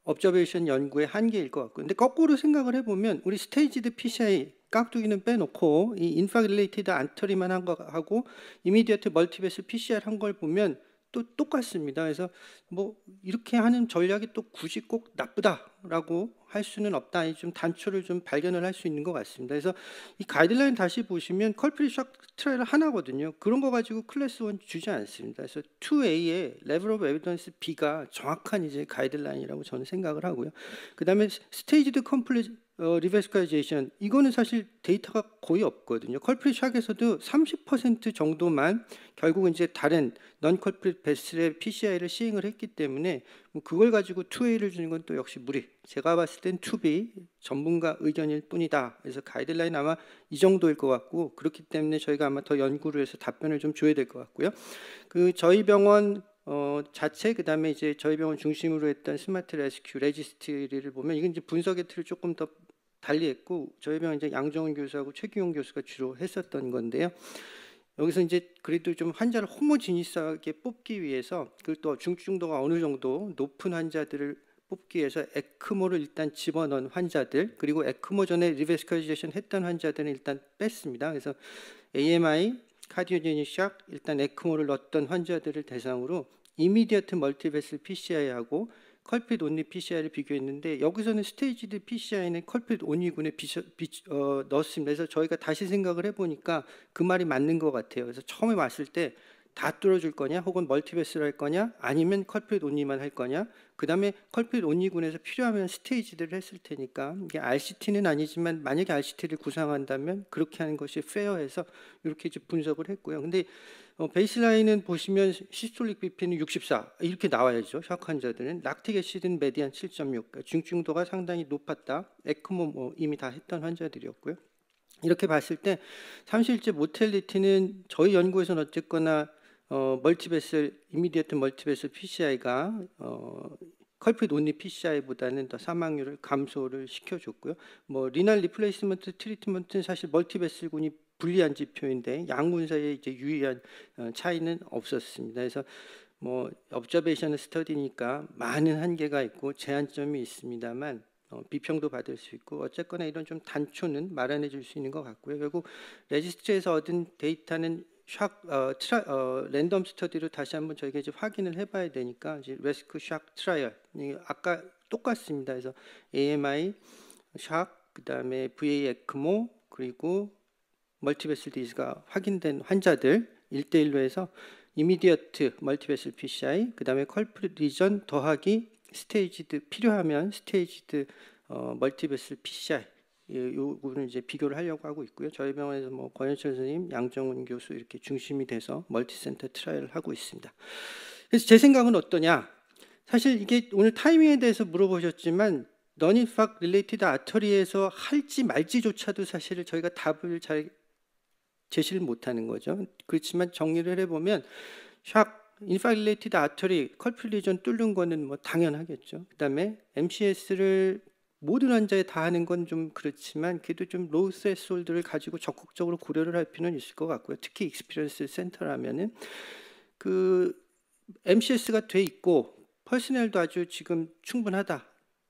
observation 연구의 한계일 것 같고, 근데 거꾸로 생각을 해보면 우리 스테이지드 PCI 깍두기는 빼놓고 이 인파ct 릴레이티드 안터리만 한 거하고 이미디어트 멀티베슬 PCR 한 걸 보면 또 똑같습니다. 그래서 뭐 이렇게 하는 전략이 또 굳이 꼭 나쁘다라고 할 수는 없다. 좀 단초를 좀 발견을 할 수 있는 것 같습니다. 그래서 이 가이드라인 다시 보시면 컬프릿 샥 트라이얼 하나거든요. 그런 거 가지고 클래스 1 주지 않습니다. 그래서 2A의 레벨 오브 에비던스 B가 정확한 이제 가이드라인이라고 저는 생각을 하고요. 그다음에 스테이지드 컴플릿 리베스카이제이션 이거는 사실 데이터가 거의 없거든요. 컬프릿 샥에서도 30% 정도만 결국은 이제 다른 넌 컬프릿 베슬의 PCI를 시행을 했기 때문에 뭐 그걸 가지고 2A를 주는 건 또 역시 무리. 제가 봤을 땐 2B 전문가 의견일 뿐이다. 그래서 가이드라인 아마 이 정도일 것 같고 그렇기 때문에 저희가 아마 더 연구를 해서 답변을 좀 줘야 될 것 같고요. 그 저희 병원 자체 그다음에 이제 저희 병원 중심으로 했던 스마트 레스큐 레지스트리를 보면 이건 이제 분석의 틀을 조금 더 달리했고 저희 병원 이제 양정훈 교수하고 최규용 교수가 주로 했었던 건데요. 여기서 이제 그래도 좀 환자를 호모지니스하게 뽑기 위해서 그리고 또 중증도가 어느 정도 높은 환자들을 뽑기 위해서 에크모를 일단 집어넣은 환자들 그리고 에크모 전에 리베스컬리제이션 했던 환자들은 일단 뺐습니다. 그래서 AMI, 카디오제닉 샥 일단 에크모를 넣었던 환자들을 대상으로 이미디어트 멀티베슬 PCI하고 컬핏 온리 PCI를 비교했는데 여기서는 스테이지드 PCI는 컬핏 온리군에 넣었습니다. 그래서 저희가 다시 생각을 해보니까 그 말이 맞는 것 같아요. 그래서 처음에 왔을 때 다 뚫어줄 거냐 혹은 멀티베스를 할 거냐 아니면 컬핏 온리만 할 거냐 그 다음에 컬핏 온리군에서 필요하면 스테이지들을 했을 테니까 이게 RCT는 아니지만 만약에 RCT를 구상한다면 그렇게 하는 것이 페어해서 이렇게 이제 분석을 했고요. 근데 베이스라인은 보시면 시스톨릭 BP는 64 이렇게 나와야죠. 샥 환자들은 락틱 애시드는 메디안 7.6 그러니까 중증도가 상당히 높았다. 에크모 뭐 이미 다 했던 환자들이었고요. 이렇게 봤을 때 삼실제 모텔리티는 저희 연구에서는 어쨌거나 멀티베슬 이미디어트 멀티베슬 PCI가 컬핏 온리 PCI보다는 더 사망률을 감소를 시켜줬고요. 뭐 리날 리플레이스먼트 트리트먼트는 사실 멀티베슬군이 불리한 지표인데 양군 사이에 이제 유의한 차이는 없었습니다. 그래서 뭐 observational 스터디니까 많은 한계가 있고 제한점이 있습니다만 비평도 받을 수 있고 어쨌거나 이런 좀 단초는 마련해 줄 수 있는 것 같고요. 결국 레지스트리에서 얻은 데이터는 랜덤 스터디로 다시 한번 저희가 이제 확인을 해봐야 되니까 이제 레스큐 샥 트라이얼 아까 똑같습니다. 그래서 AMI 샥 그다음에 VA 에크모 그리고 멀티베슬 디지가 확인된 환자들 1대1로 해서 이미디어트 멀티베슬 PCI 그다음에 컬프릿 리전 더하기 스테이지드 필요하면 스테이지드 멀티베슬 PCI 요거는 이제 비교를 하려고 하고 있고요. 저희 병원에서 뭐 권현철 선생님, 양정훈 교수 이렇게 중심이 돼서 멀티센터 트라이얼을 하고 있습니다. 그래서 제 생각은 어떠냐? 사실 이게 오늘 타이밍에 대해서 물어보셨지만 non-infarct related artery에서 할지 말지조차도 사실 저희가 답을 잘 제시를 못하는 거죠. 그렇지만 정리를 해보면 샥 infarct related artery 컬핏 리전 뚫는 거는 뭐 당연하겠죠. 그다음에 MCS를 모든 환자에 다 하는 건 좀 그렇지만 그래도 좀 로우 스레스홀드를 가지고 적극적으로 고려를 할 필요는 있을 것 같고요. 특히 익스피리언스 센터라면은 그 MCS가 돼 있고 퍼스널도 아주 지금 충분하다.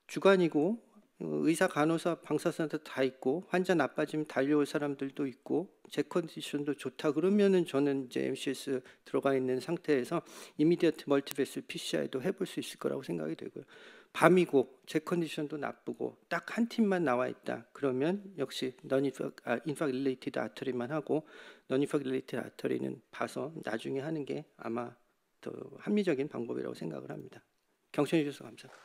주관이고 의사, 간호사, 방사선도 다 있고 환자 나빠지면 달려올 사람들도 있고 제 컨디션도 좋다 그러면은 저는 이제 MCS 들어가 있는 상태에서 이미디어트 멀티베슬 PCI도 해볼 수 있을 거라고 생각이 되고요. 밤이고 제 컨디션도 나쁘고 딱 한 팀만 나와 있다 그러면 역시 인파ct 릴레이티드 아터리만 하고 non-infarct related artery는 봐서 나중에 하는 게 아마 더 합리적인 방법이라고 생각을 합니다. 경청해 주셔서 감사합니다.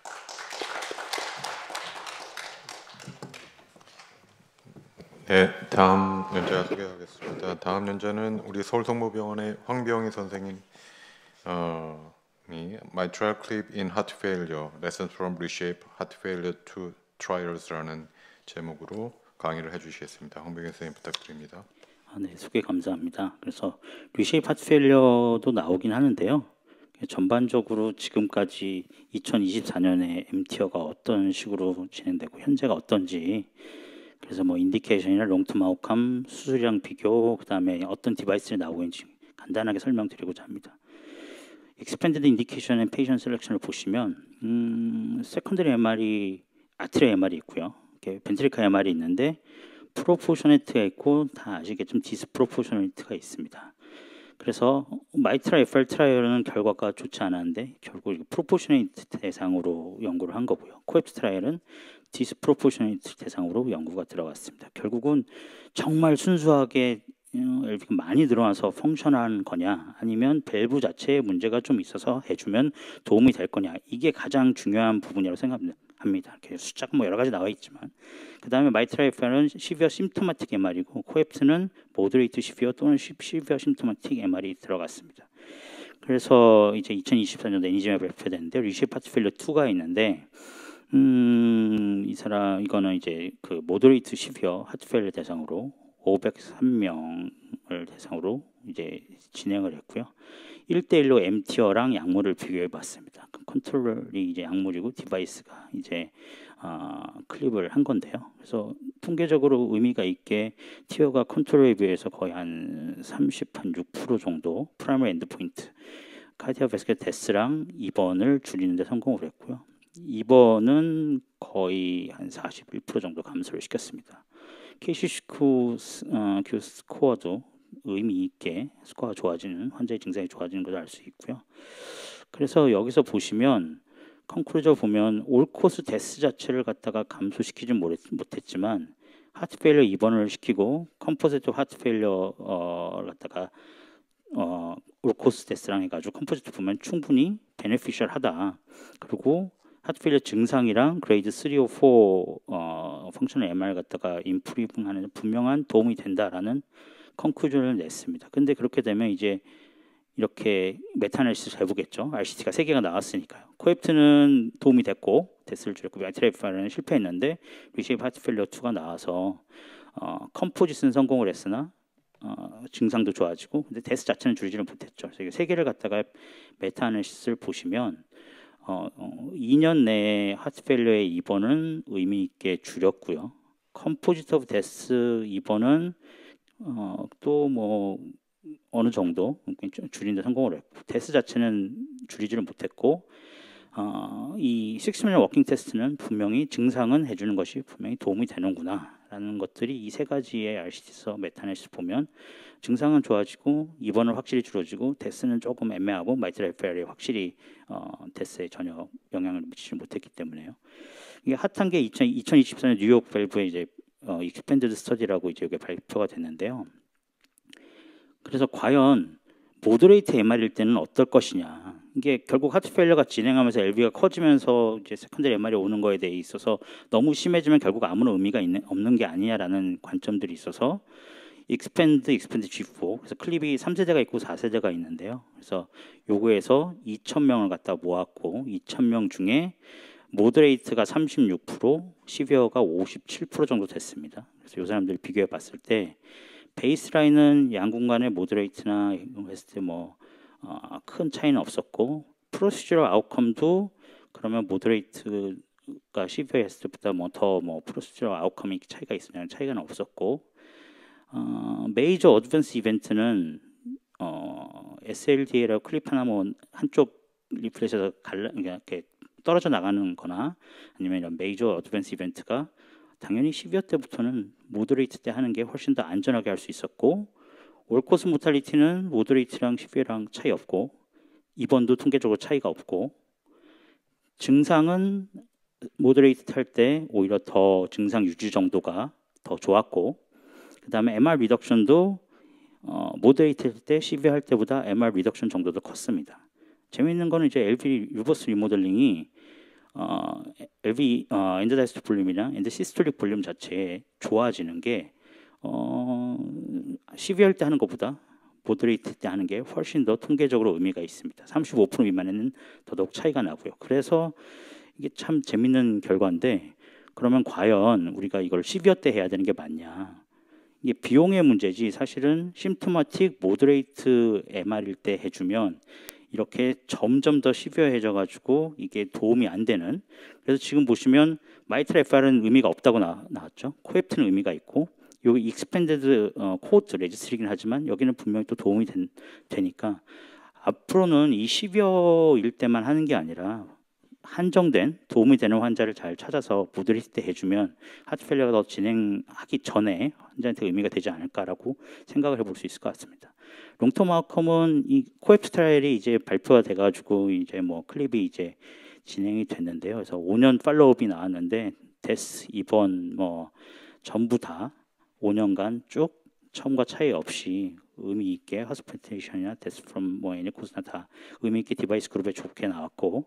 네, 다음 연자 소개하겠습니다. 다음 연자는 우리 서울성모병원의 황병희 선생님 mitral clip in heart failure, lessons from reshape heart failure to trials라는 제목으로 강의를 해주시겠습니다. 황병희 선생님 부탁드립니다. 네, 소개 감사합니다. 그래서 리쉐이프 하트 페일러도 나오긴 하는데요. 전반적으로 지금까지 2024년에 MT어가 어떤 식으로 진행되고 현재가 어떤지 그래서 뭐 인디케이션이나 롱텀 아웃컴, 수술이랑 비교, 그다음에 어떤 디바이스를 나오고 있는지 간단하게 설명드리고자 합니다. 익스펜디드 인디케이션 앤 페이션 셀렉션을 보시면 세컨더리 MR이 아트리 MR이 있고요. 벤트리카 MR이 있는데 프로포셔널리티가 있고 다 아시겠지만 디스프로포셔널리티가 있습니다. 그래서 마이트라 FR 트라이얼은 결과가 좋지 않았는데 결국 프로포셔널리티 대상으로 연구를 한 거고요. 코앱스 트라이얼은 디스프로포셔널리티 대상으로 연구가 들어갔습니다. 결국은 정말 순수하게 LV가 많이 들어와서 펑션한 거냐 아니면 밸브 자체에 문제가 좀 있어서 해주면 도움이 될 거냐 이게 가장 중요한 부분이라고 생각합니다. 이렇게 숫자가 뭐 여러 가지 나와 있지만 그 다음에 마이트라 FR은 시비어 심토마틱 MR이고 코앱스는 모더레이트 시비어 또는 시비어 심토마틱 MR이 들어갔습니다. 그래서 이제 2024년도 애니즘에 발표됐는데 리쉐이프 하트 페일리어 2가 있는데 이거는 이제 그 모더레이트 시비어 하트 페일리어 대상으로 503명을 대상으로 이제 진행을 했고요. 1대1로 M티어랑 약물을 비교해 봤습니다. 컨트롤이 이제 약물이고 디바이스가 이제 클립을 한 건데요. 그래서 통계적으로 의미가 있게 티어가 컨트롤에 비해서 거의 한 6% 정도 프라이머리 엔드포인트 카디오베스켓 데스랑 2번을 줄이는 데 성공을 했고요. 2번은 거의 한 41% 정도 감소를 시켰습니다. KCCQ 스코어도 의미 있게 스코어가 좋아지는 환자의 증상이 좋아지는 것을 알 수 있고요. 그래서 여기서 보시면 컨클루저 보면 올코스 데스 자체를 갖다가 감소시키진 못했지만 하트 페일러 입원을 시키고 컴포지트 하트 페일러를 갖다가 올코스 데스랑 해가지고 컴포지트 보면 충분히 베네피셜하다. 그리고 하트 페일러 증상이랑 그레이드 3, 4 펑셔널 MR 갖다가 임프루브하는 분명한 도움이 된다라는 컨클루전을 냈습니다. 근데 그렇게 되면 이제 이렇게 메타애널리시스를 해보겠죠. RCT가 3개가 나왔으니까요. 코앱트는 도움이 됐고 데스를 줄였고 마이트라이파는 실패했는데 리쉐이프 하트 페일리어 2가 나와서 컴포짓은 성공을 했으나 증상도 좋아지고 근데 데스 자체는 줄이지는 못했죠. 그래서 3개를 갖다가 메타애널리시스를 보시면 2년 내에 하트 페일리어의 입원은 의미 있게 줄였고요. 컴포지트 오브 데스 입원은 또 뭐 어느 정도 줄이는 데 성공을 했고 데스 자체는 줄이지를 못했고 이 6미니트 워킹 테스트는 분명히 증상은 해주는 것이 분명히 도움이 되는구나 라는 것들이 이 3가지의 RCT에서 메타애널리시스 보면 증상은 좋아지고 입원은 확실히 줄어지고 데스는 조금 애매하고 마이트랄 FR이 확실히 데스에 전혀 영향을 미치지 못했기 때문에요. 이게 핫한 게 2024년 뉴욕 밸브의 이제 익스펜디드 스터디라고 이제 여기 발표가 됐는데요. 그래서 과연 모더레이트 MR일 때는 어떨 것이냐. 이게 결국 하트 페일러가 진행하면서 LV가 커지면서 이제 세컨더리 MR이 오는 거에 대해 있어서 너무 심해지면 결국 아무런 의미가 없는 게 아니냐라는 관점들이 있어서 익스펜드 G4 그래서 클립이 3세대가 있고 4세대가 있는데요. 그래서 요거에서 2,000명을 갖다 모았고 2,000명 중에 모더레이트가 36%, 시비어가 57% 정도 됐습니다. 그래서 이 사람들 비교해 봤을 때 베이스라인은 양군 간의 모더레이트나 했을 때 뭐 큰 차이는 없었고 프로시저럴 아웃컴도 그러면 모더레이트가 시비어 했을 때보다 더 프로시저럴 아웃컴이 차이가 있으면 차이가 없었고 메이저 어드밴스 이벤트는 SLDA라고 클립 하나 뭐 한쪽 리플렛에서 이렇게 떨어져 나가는 거나 아니면 이런 메이저 어드밴스 이벤트가 당연히 12월 때부터는 모더레이트 때 하는 게 훨씬 더 안전하게 할 수 있었고 올코스 모탈리티는 모더레이트랑 12회랑 차이 없고 입원도 통계적으로 차이가 없고 증상은 모더레이트 할 때 오히려 더 증상 유지 정도가 더 좋았고 그 다음에 MR 리덕션도 모더레이트 할 때 12회 할 때보다 MR 리덕션 정도도 컸습니다. 재미있는 거는 이제 LV 리버스 리모델링이 LV 엔드다이스톨 볼륨이랑 엔드시스톨릭 볼륨 자체에 좋아지는 게 12월 때 하는 것보다 모더레이트 때 하는 게 훨씬 더 통계적으로 의미가 있습니다. 35% 미만에는 더더욱 차이가 나고요. 그래서 이게 참 재밌는 결과인데 그러면 과연 우리가 이걸 12월 때 해야 되는 게 맞냐? 이게 비용의 문제지 사실은 심토마틱 모더레이트 MR일 때 해주면 이렇게 점점 더 시비어해져 가지고 이게 도움이 안 되는 그래서 지금 보시면 마이트라 FR은 의미가 없다고 나왔죠. 코앱트는 의미가 있고 여기 익스펜디드 코호트 레지스트리긴 하지만 여기는 분명히 또 도움이 되니까 앞으로는 이 12여일 때만 하는 게 아니라 한정된 도움이 되는 환자를 잘 찾아서 모더리티 해주면 하트 페일리어가 더 진행하기 전에 환자한테 의미가 되지 않을까라고 생각을 해볼 수 있을 것 같습니다. 롱텀 아웃컴은 이 코에프 트라이얼이 이제 발표가 돼가지고 이제 뭐 클립이 이제 진행이 됐는데요. 그래서 5년 팔로우업이 나왔는데 데스, 입원 뭐 전부 다 5년간 쭉 처음과 차이 없이 의미 있게 하스피테이션이나 데스 프롬 뭐 애니코스나 다 의미 있게 디바이스 그룹에 좋게 나왔고,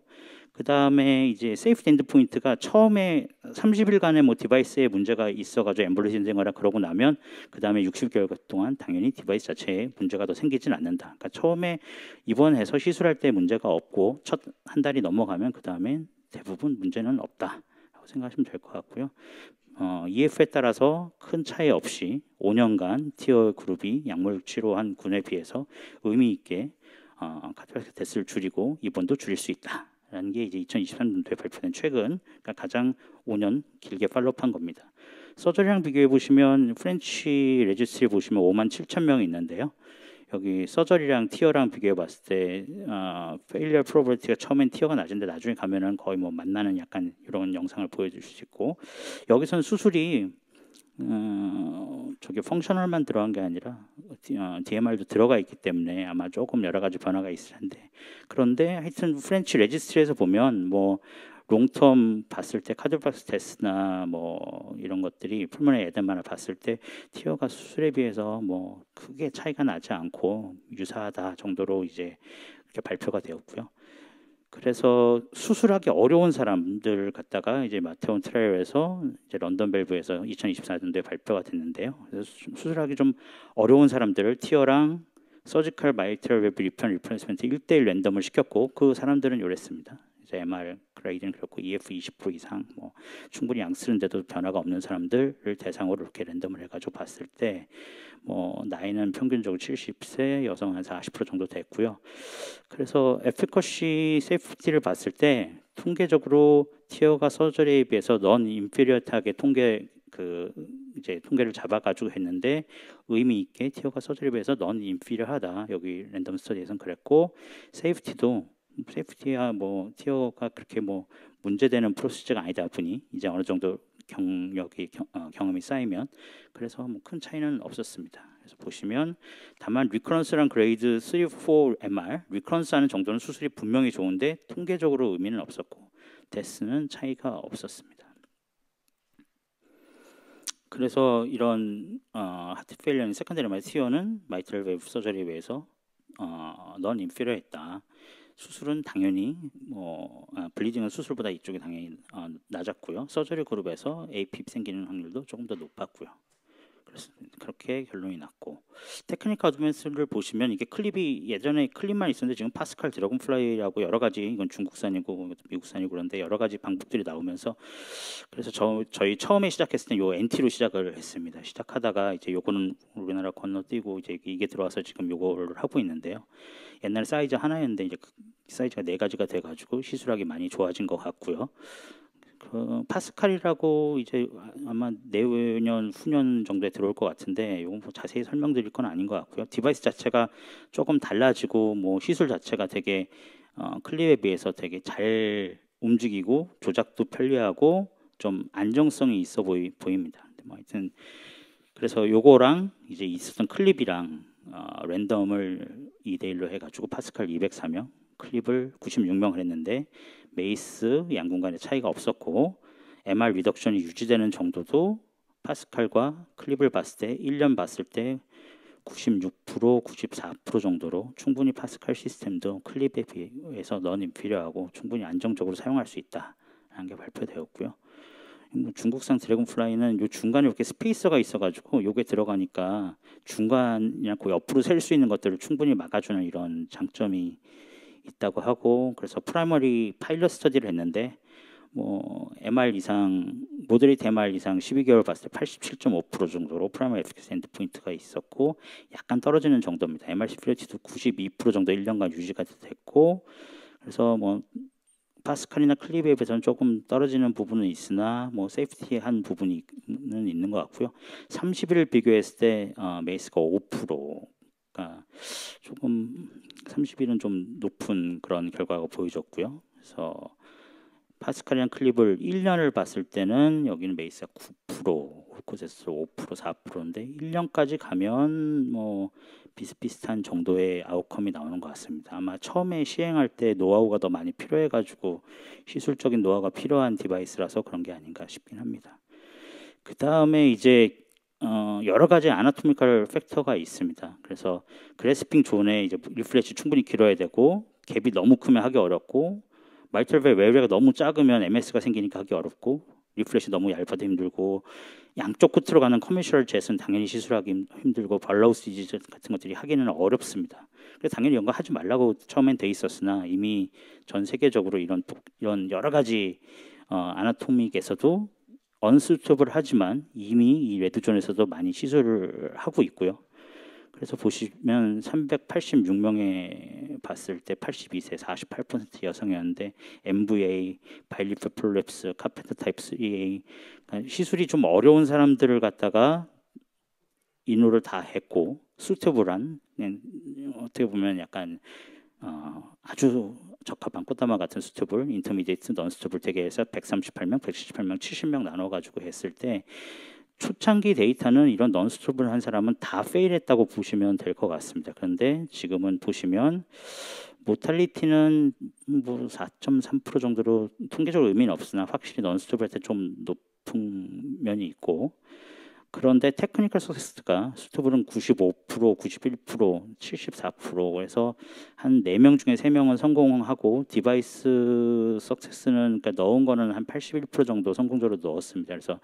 그 다음에 이제 세이프티 엔드 포인트가 처음에 30일간의 뭐 디바이스에 문제가 있어가지고 엠볼리즘 된 거라 그러고 나면 그 다음에 60개월 동안 당연히 디바이스 자체에 문제가 더 생기진 않는다. 그러니까 처음에 입원해서 시술할 때 문제가 없고 첫 한 달이 넘어가면 그 다음엔 대부분 문제는 없다라고 생각하시면 될 것 같고요. EF에 따라서 큰 차이 없이 5년간 티어 그룹이 약물 치료한 군에 비해서 의미 있게 카디오바스큘러 데스를 줄이고 입원도 줄일 수 있다라는 게 이제 2023년도에 발표된 최근, 그러니까 가장 5년 길게 팔로우한 겁니다. 서저리랑 비교해 보시면 프렌치 레지스트리 보시면 57,000명이 있는데요. 여기 서저리랑 티어랑 비교해 봤을 때 페일리어 프로버티가 처음엔 티어가 낮은데 나중에 가면은 거의 뭐 만나는 약간 이런 영상을 보여줄 수 있고, 여기서는 수술이 저게 펑셔널만 들어간 게 아니라 DMR도 들어가 있기 때문에 아마 조금 여러 가지 변화가 있을 텐데, 그런데 하여튼 프렌치 레지스트리에서 보면 뭐 롱텀 봤을 때 카디오바스 테스트나 뭐 이런 것들이 풀모너리 에데마를 봤을 때 티어가 수술에 비해서 뭐 크게 차이가 나지 않고 유사하다 정도로 이제 이렇게 발표가 되었고요. 그래서 수술하기 어려운 사람들 갖다가 이제 마테온 트라이얼에서 이제 런던 밸브에서 2024년도에 발표가 됐는데요. 그래서 수술하기 좀 어려운 사람들을 티어랑 서지컬 마이트럴 밸브 리플레이스먼트 1:1 랜덤을 시켰고, 그 사람들은 요랬습니다. 이제 MR 그레이드는 그렇고 EF 20% 이상 뭐 충분히 약 쓰는데도 변화가 없는 사람들을 대상으로 이렇게 랜덤을 해가지고 봤을 때 뭐 나이는 평균적으로 70세, 여성 한 40% 정도 됐고요. 그래서 에피커시 세이프티를 봤을 때 통계적으로 티어가 서저리에 비해서 넌 인피리어하게 이제 통계를 잡아가지고 했는데 의미 있게 티어가 서저리에 비해서 넌 인피리어하다, 여기 랜덤 스터디에서는 그랬고, 세이프티야 뭐 티어가 그렇게 뭐 문제되는 프로시저가 아니다 보니 이제 어느 정도 경험이 쌓이면, 그래서 뭐 큰 차이는 없었습니다. 그래서 보시면 다만 리커런스랑 그레이드 3, 4 MR 리커런스 하는 정도는 수술이 분명히 좋은데 통계적으로 의미는 없었고, 데스는 차이가 없었습니다. 그래서 이런 하트 페일리어인 세컨더리 마이티어는 마이트럴 밸브 서저리에 비해서 넌 인피리어했다. 수술은 당연히 블리딩은 수술보다 이쪽이 당연히 낮았고요. 서저리 그룹에서 APP 생기는 확률도 조금 더 높았고요. 그래서 그렇게 결론이 났고, 테크니컬 어드밴스를 보시면 이게 클립이 예전에 클립만 있었는데 지금 파스칼 드래곤플라이라고 여러 가지, 이건 중국산이고 미국산이고 그런데 여러 가지 방법들이 나오면서, 그래서 저희 처음에 시작했을 때 요 NT로 시작을 했습니다. 시작하다가 이제 요거는 우리나라 건너뛰고 이제 이게 들어와서 지금 요거를 하고 있는데요. 옛날 사이즈 하나였는데 이제 사이즈가 4가지가 돼가지고 시술하기 많이 좋아진 것 같고요. 그 파스칼이라고 이제 아마 내년 후년 정도에 들어올 것 같은데 이건 뭐 자세히 설명드릴 건 아닌 것 같고요. 디바이스 자체가 조금 달라지고 뭐 시술 자체가 되게 클립에 비해서 되게 잘 움직이고 조작도 편리하고 좀 안정성이 있어 보입니다. 뭐 하여튼 그래서 요거랑 이제 있었던 클립이랑 랜덤을 2:1로 해가지고 파스칼 204명, 클립을 96명을 했는데 메이스 양군 간의 차이가 없었고, MR 리덕션이 유지되는 정도도 파스칼과 클립을 봤을 때 1년 봤을 때 96%, 94% 정도로 충분히 파스칼 시스템도 클립에 비해서 넌 인피리어하고 충분히 안정적으로 사용할 수 있다라는 게 발표되었고요. 중국산 드래곤플라이는 요 중간에 이렇게 스페이서가 있어가지고 요게 들어가니까 중간이나 그 옆으로 셀 수 있는 것들을 충분히 막아주는 이런 장점이 있다고 하고, 그래서 프라이머리 파일럿 스터디를 했는데 뭐 MR 이상, 모더레이트 MR 이상 12개월 봤을 때 87.5% 정도로 프라이머리 에피커시 엔드 포인트가 있었고, 약간 떨어지는 정도입니다. MR 시피리티도 92% 정도 1년간 유지가 됐고, 그래서 뭐 파스칼이나 클립에 비해서는 조금 떨어지는 부분은 있으나 뭐 세이프티한 부분은 있는 것 같고요. 30일을 비교했을 때 메이스가 5%가 조금 30일은 좀 높은 그런 결과가 보여졌고요. 그래서 파스칼이랑 클립을 1년을 봤을 때는 여기는 메이스가 9%, 올코제스 5%, 4%인데 1년까지 가면 뭐 비슷비슷한 정도의 아웃컴이 나오는 것 같습니다. 아마 처음에 시행할 때 노하우가 더 많이 필요해가지고 시술적인 노하우가 필요한 디바이스라서 그런 게 아닌가 싶긴 합니다. 그 다음에 이제 여러 가지 아나토미컬 팩터가 있습니다. 그래서 그래스핑 존에 이제 리플렛이 충분히 길어야 되고 갭이 너무 크면 하기 어렵고 마이트럴 밸브가 너무 작으면 MS가 생기니까 하기 어렵고 리플렛이 너무 얇아도 힘들고 양쪽 끝으로 가는 커머셜 젯은 당연히 시술하기 힘들고 발라우스 디지즈 같은 것들이 하기는 어렵습니다. 그래서 당연히 이런 거 하지 말라고 처음엔 돼 있었으나 이미 전 세계적으로 이런 여러 가지 아나토믹에서도 언수트블 하지만 이미 이 레드존에서도 많이 시술을 하고 있고요. 그래서 보시면 386명에 봤을 때 82세 48% 여성이었는데 MVA, 바일리프 프롤랩스, 카펜터 타입 3A 그러니까 시술이 좀 어려운 사람들을 갖다가 인후를 다 했고 수트블한 어떻게 보면 약간 아주 적합한 꽃다마 같은 수트블, 인터미디에이트, 넌수트블 대개해서 138명, 178명, 70명 나눠가지고 했을 때 초창기 데이터는 이런 넌스톱을 한 사람은 다 페일했다고 보시면 될 것 같습니다. 그런데 지금은 보시면 모탈리티는 뭐 4.3% 정도로 통계적으로 의미는 없으나 확실히 넌스톱을 할 때 좀 높은 면이 있고 그런데 테크니컬 석세스가 수트블은 95%, 91%, 74%에서 한 4명 중에 3명은 성공하고 디바이스 석세스는 그러니까 넣은 거는 한 81% 정도 성공적으로 넣었습니다. 그래서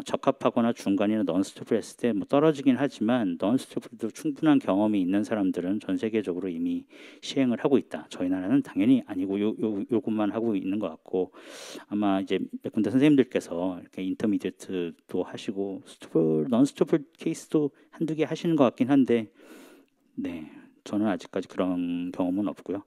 적합하거나 중간이나 넌스톱을 했을 때 뭐 떨어지긴 하지만 넌스톱도 충분한 경험이 있는 사람들은 전 세계적으로 이미 시행을 하고 있다. 저희 나라는 당연히 아니고 요것만 하고 있는 것 같고 아마 이제 몇 군데 선생님들께서 이렇게 인터미디어트도 하시고 스톱을 넌스톱을 케이스도 한두 개 하시는 것 같긴 한데 네. 저는 아직까지 그런 경험은 없고요.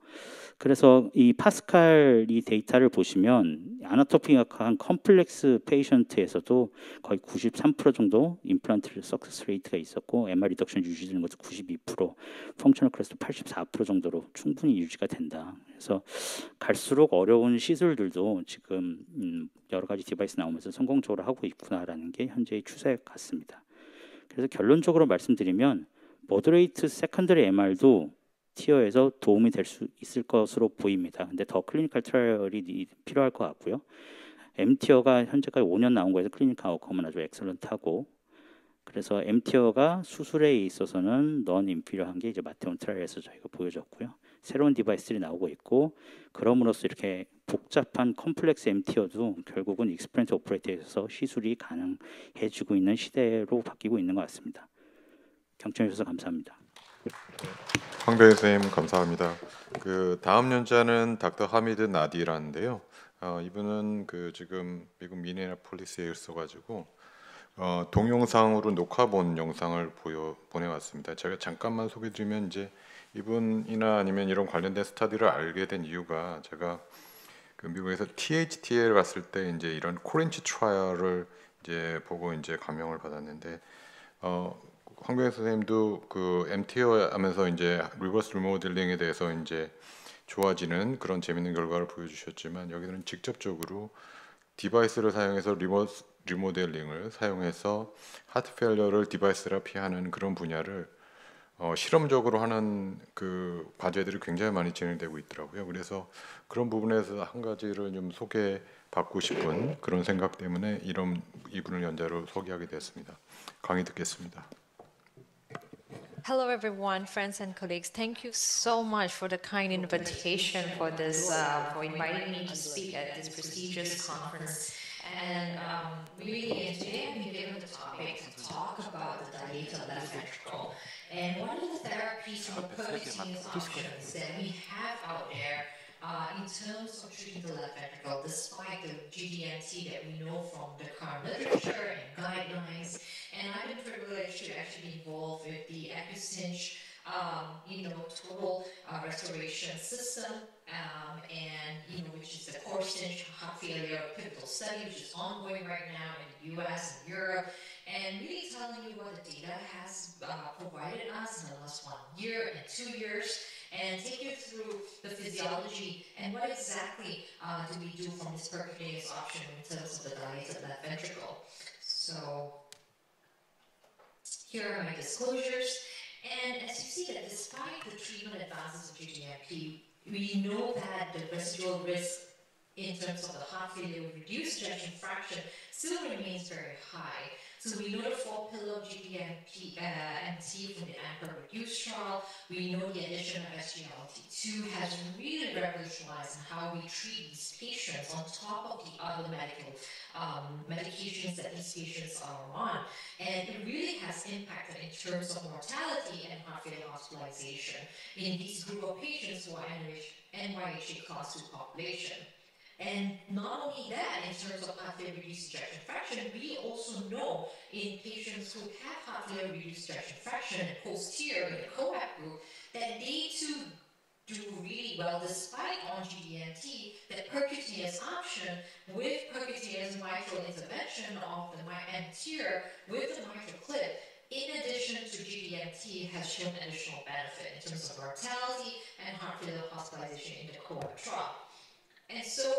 그래서 이 파스칼 이 데이터를 보시면 아나토미컬한 컴플렉스 페이션트에서도 거의 93% 정도 임플란트 석세스 레이트가 있었고 MR 리덕션 유지되는 것도 92%, 펑셔널 클래스도 84% 정도로 충분히 유지가 된다. 그래서 갈수록 어려운 시술들도 지금 여러 가지 디바이스 나오면서 성공적으로 하고 있구나라는 게 현재의 추세 같습니다. 그래서 결론적으로 말씀드리면 모더레이트 세컨더리 MR도 티어에서 도움이 될 수 있을 것으로 보입니다. 근데 더 클리니컬 트라이얼이 필요할 것 같고요. M티어가 현재까지 5년 나온 거에서 클리니컬 아웃컴은 아주 엑설런트하고 그래서 M티어가 수술에 있어서는 넌 인피리어한 게 이제 마테온 트라이얼에서 저희가 보여줬고요. 새로운 디바이스들이 나오고 있고 그럼으로써 이렇게 복잡한 컴플렉스 M티어도 결국은 익스퍼런트 오퍼레이터에서 시술이 가능해지고 있는 시대로 바뀌고 있는 것 같습니다. 경청해 주셔서 감사합니다. 황병희 선생님 감사합니다. 그 다음 연자는 닥터 하미드 나디라는데요. 이분은 그 지금 미국 미네아폴리스에 있어가지고 동영상으로 녹화본 영상을 보내왔습니다. 제가 잠깐만 소개드리면 이제 이분이나 아니면 이런 관련된 스터디를 알게 된 이유가 제가 그 미국에서 THTL 갔을 때 이제 이런 코렌치 트라이얼을 이제 보고 이제 감명을 받았는데 황병희 선생님도 그 MTO 하면서 이제 리버스 리모델링에 대해서 이제 좋아지는 그런 재밌는 결과를 보여주셨지만 여기는 직접적으로 디바이스를 사용해서 리버스 리모델링을 사용해서 하트 페일러를 디바이스 테라피하는 그런 분야를 실험적으로 하는 그 과제들이 굉장히 많이 진행되고 있더라고요. 그래서 그런 부분에서 한 가지를 좀 소개받고 싶은 그런 생각 때문에 이분을 연자로 소개하게 됐습니다. 강의 듣겠습니다. Hello, everyone, friends and colleagues. Thank you so much for the kind invitation for this, for inviting me to speak at this prestigious conference. And really, today I'm given the topic to talk about the dilated left ventricle and what are the therapies or percutaneous options that we have out there in terms of treating the left ventricle, despite the GDMT that we know from the current literature and guidelines. And I've been privileged to actually be involved with the AccuCinch, total restoration system, and which is the core cinch heart failure pivotal study, which is ongoing right now in the U.S. and Europe. and really telling you what the data has provided us in the last 1 year and 2 years, and take you through the physiology and what exactly do we do from this percutaneous option in terms of the dilated left ventricle. So here are my disclosures, and as you see that despite the treatment advances of GDMP, we know that the residual risk in terms of the heart failure with reduced ejection fraction still remains very high. So we know the 4-pillar GDMP MT from the ANCHOR REDUCE trial. We know the addition of SGLT2 has really revolutionized how we treat these patients on top of the other medical medications that these patients are on. And it really has impacted in terms of mortality and heart failure hospitalization in these group of patients who are NYHA class 2 population. And not only that, in terms of heart failure reduced ejection fraction, we also know in patients who have heart failure reduced ejection fraction and post-TEER in the COAP group, that they too do really well despite on GDMT, that percutaneous option with percutaneous mitral intervention of the TEER with the mitral clip, in addition to GDMT, has shown additional benefit in terms of mortality and heart failure hospitalization in the COAP trial. And so,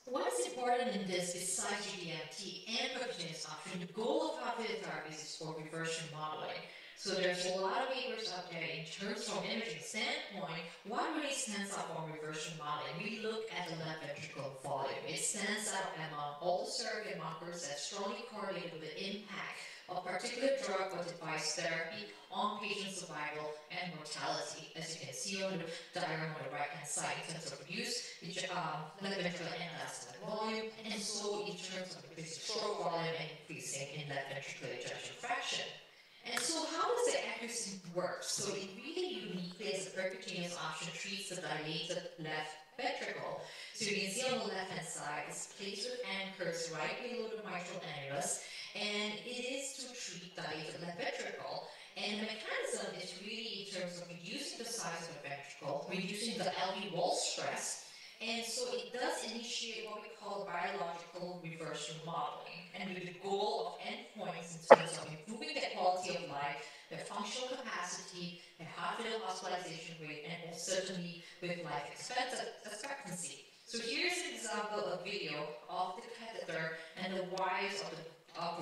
what is important in this besides GDMT and percutaneous option? The goal of heart failure therapies is for reversion modeling. So there's a lot of papers out there in terms from imaging standpoint. What really stands out on reversion modeling? We look at the left ventricle volume. It stands out among all the surrogate markers that strongly correlated with the impact of particular drug or device therapy on patient survival and mortality. As you can see on the diagram on the right-hand side, in terms of reduced left ventricular end-diastolic volume, and so in terms of increasing stroke volume and increasing in left ventricular ejection fraction. And so how does the accuracy work? So it really uniquely, as a percutaneous option, treats the dilated left ventricle. So you can see on the left-hand side, it's placed with anchors right below the mitral annulus, and it is to treat dilated left ventricle. And the mechanism is really in terms of reducing the size of the ventricle, reducing the LV wall stress, and so it does initiate what we call biological reversion modeling, and with the goal of endpoints in terms of improving the quality of life, their functional capacity, their heart failure hospitalization rate, and certainly with life expectancy. So here's an example of video of the catheter and the wires of the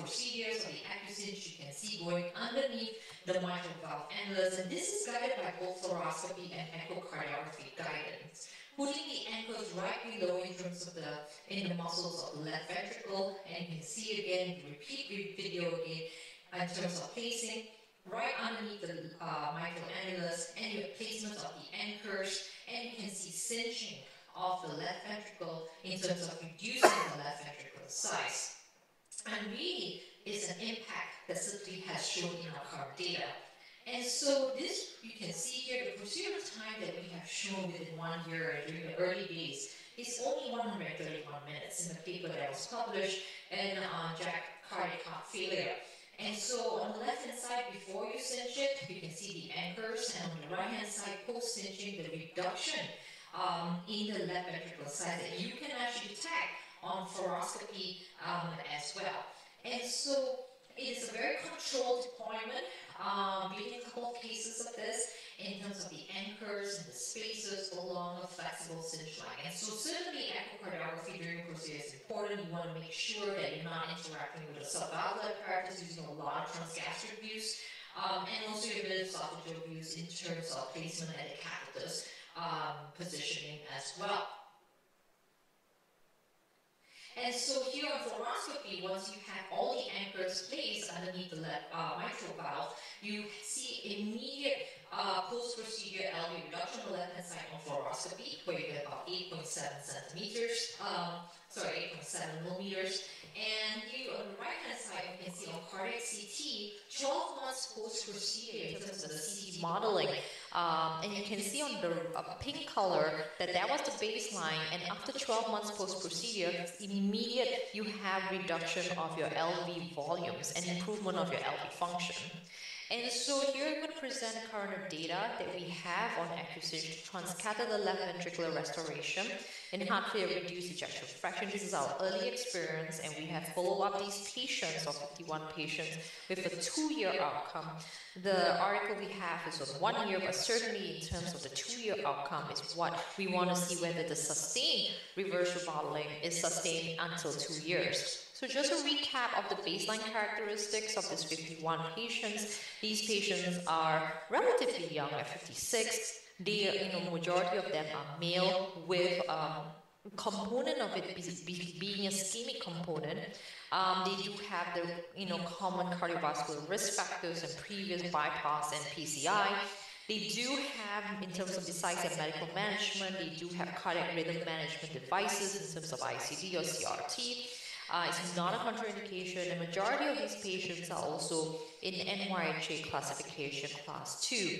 procedures of the accuracy you can see going underneath the mitral valve annulus, and this is guided by both fluoroscopy and echocardiography guidance. Putting the anchors right below in terms of the muscles of the left ventricle, and you can see again, repeat video again, in terms of placing right underneath the mitral annulus, and your placement of the anchors, and you can see cinching of the left ventricle in terms of reducing the left ventricular size. And really is an impact that certainly has shown in our current data. And so this, you can see here, the procedural time that we have shown within 1 year during the early days is only 131 minutes in the paper that was published in JACC Cardiac Heart Failure. And so on the left-hand side, before you cinch it, you can see the anchors, and on the right-hand side, post-cinching, the reduction in the left ventricular size that you can actually detect on fluoroscopy as well. And so it is a very controlled deployment. We did a couple of cases of this in terms of the anchors and the spacers along a flexible cinch line. And so certainly echocardiography during procedure is important. You want to make sure that you're not interacting with the subvalvular apparatus using a lot of transgastric views, and also your bit of esophageal views in terms of placement and the catheters positioning as well. And so here on fluoroscopy, once you have all the anchors placed underneath the left mitral valve, you see immediate post-procedure LV reduction on the left-hand side on fluoroscopy, where you get about 8.7 centimeters, 8.7 millimeters. And here on the right-hand side, you can see on cardiac CT, 12 months post-procedure in terms of the CT modeling. And you can see on the pink color that was the baseline, and after 12 months post-procedure, immediate you have reduction of your LV volumes and improvement of your LV function. And so here I'm going to present current data that we have on accusation transcatheter left ventricular restoration and heart failure reduced ejection fraction. This is our early experience, and we have followed up these patients, or 51 patients, with a 2-year outcome. The article we have is on 1 year, but certainly in terms of the 2-year outcome is what we want to see, whether the sustained reverse remodeling is sustained until 2 years. So just a recap of the baseline characteristics of these 51 patients. These patients are relatively young at 56. Majority of them are male with component of it being a ischemic component. They do have the common cardiovascular risk factors and previous bypass and PCI. They do have, in terms of besides their medical management, they do have cardiac rhythm management devices in terms of ICD or CRT. It's not a contraindication. The majority of these patients are also in NYHA classification class 2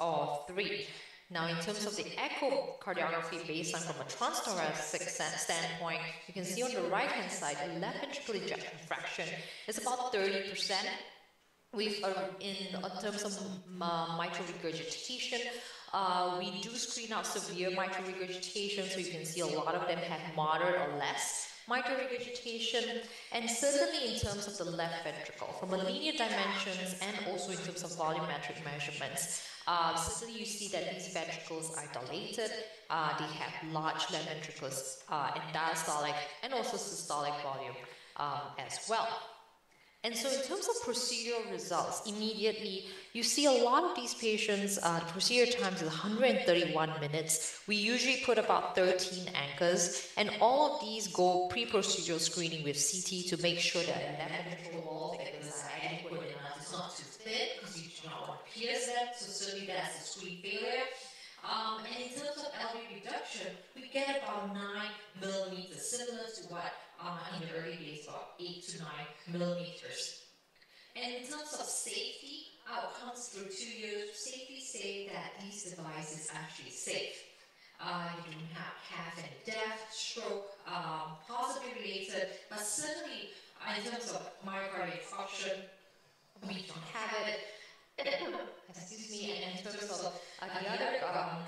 or 3. Now, in terms of the echocardiography baseline from a transthoracic standpoint, you can see on the right-hand side, the left ventricular ejection fraction is about 30%. In terms of mitral regurgitation, we do screen out severe mitral regurgitation, so you can see a lot of them have moderate or less mitral regurgitation, and certainly in terms of the left ventricle, from a linear dimensions and also in terms of volumetric measurements. Certainly you see that these ventricles are dilated, they have large left ventricles and diastolic and also systolic volume as well. And so in terms of procedural results, immediately you see a lot of these patients, the procedure time is 131 minutes. We usually put about 13 anchors, and all of these go pre-procedural screening with CT to make sure that the left ventricle wall thickness are adequate enough. It's not too thin because you do not want to pierce them, so certainly that's a screen failure. And in terms of LV reduction, we get about 9 millimeters, similar to what in the early days, about 8 to 9 millimeters. And in terms of safety, outcomes through 2 years, safety say that these devices actually safe. You do not have any death, stroke, possibly related, but certainly in terms of myocardial infarction, we don't have it. Excuse me, and in terms of the other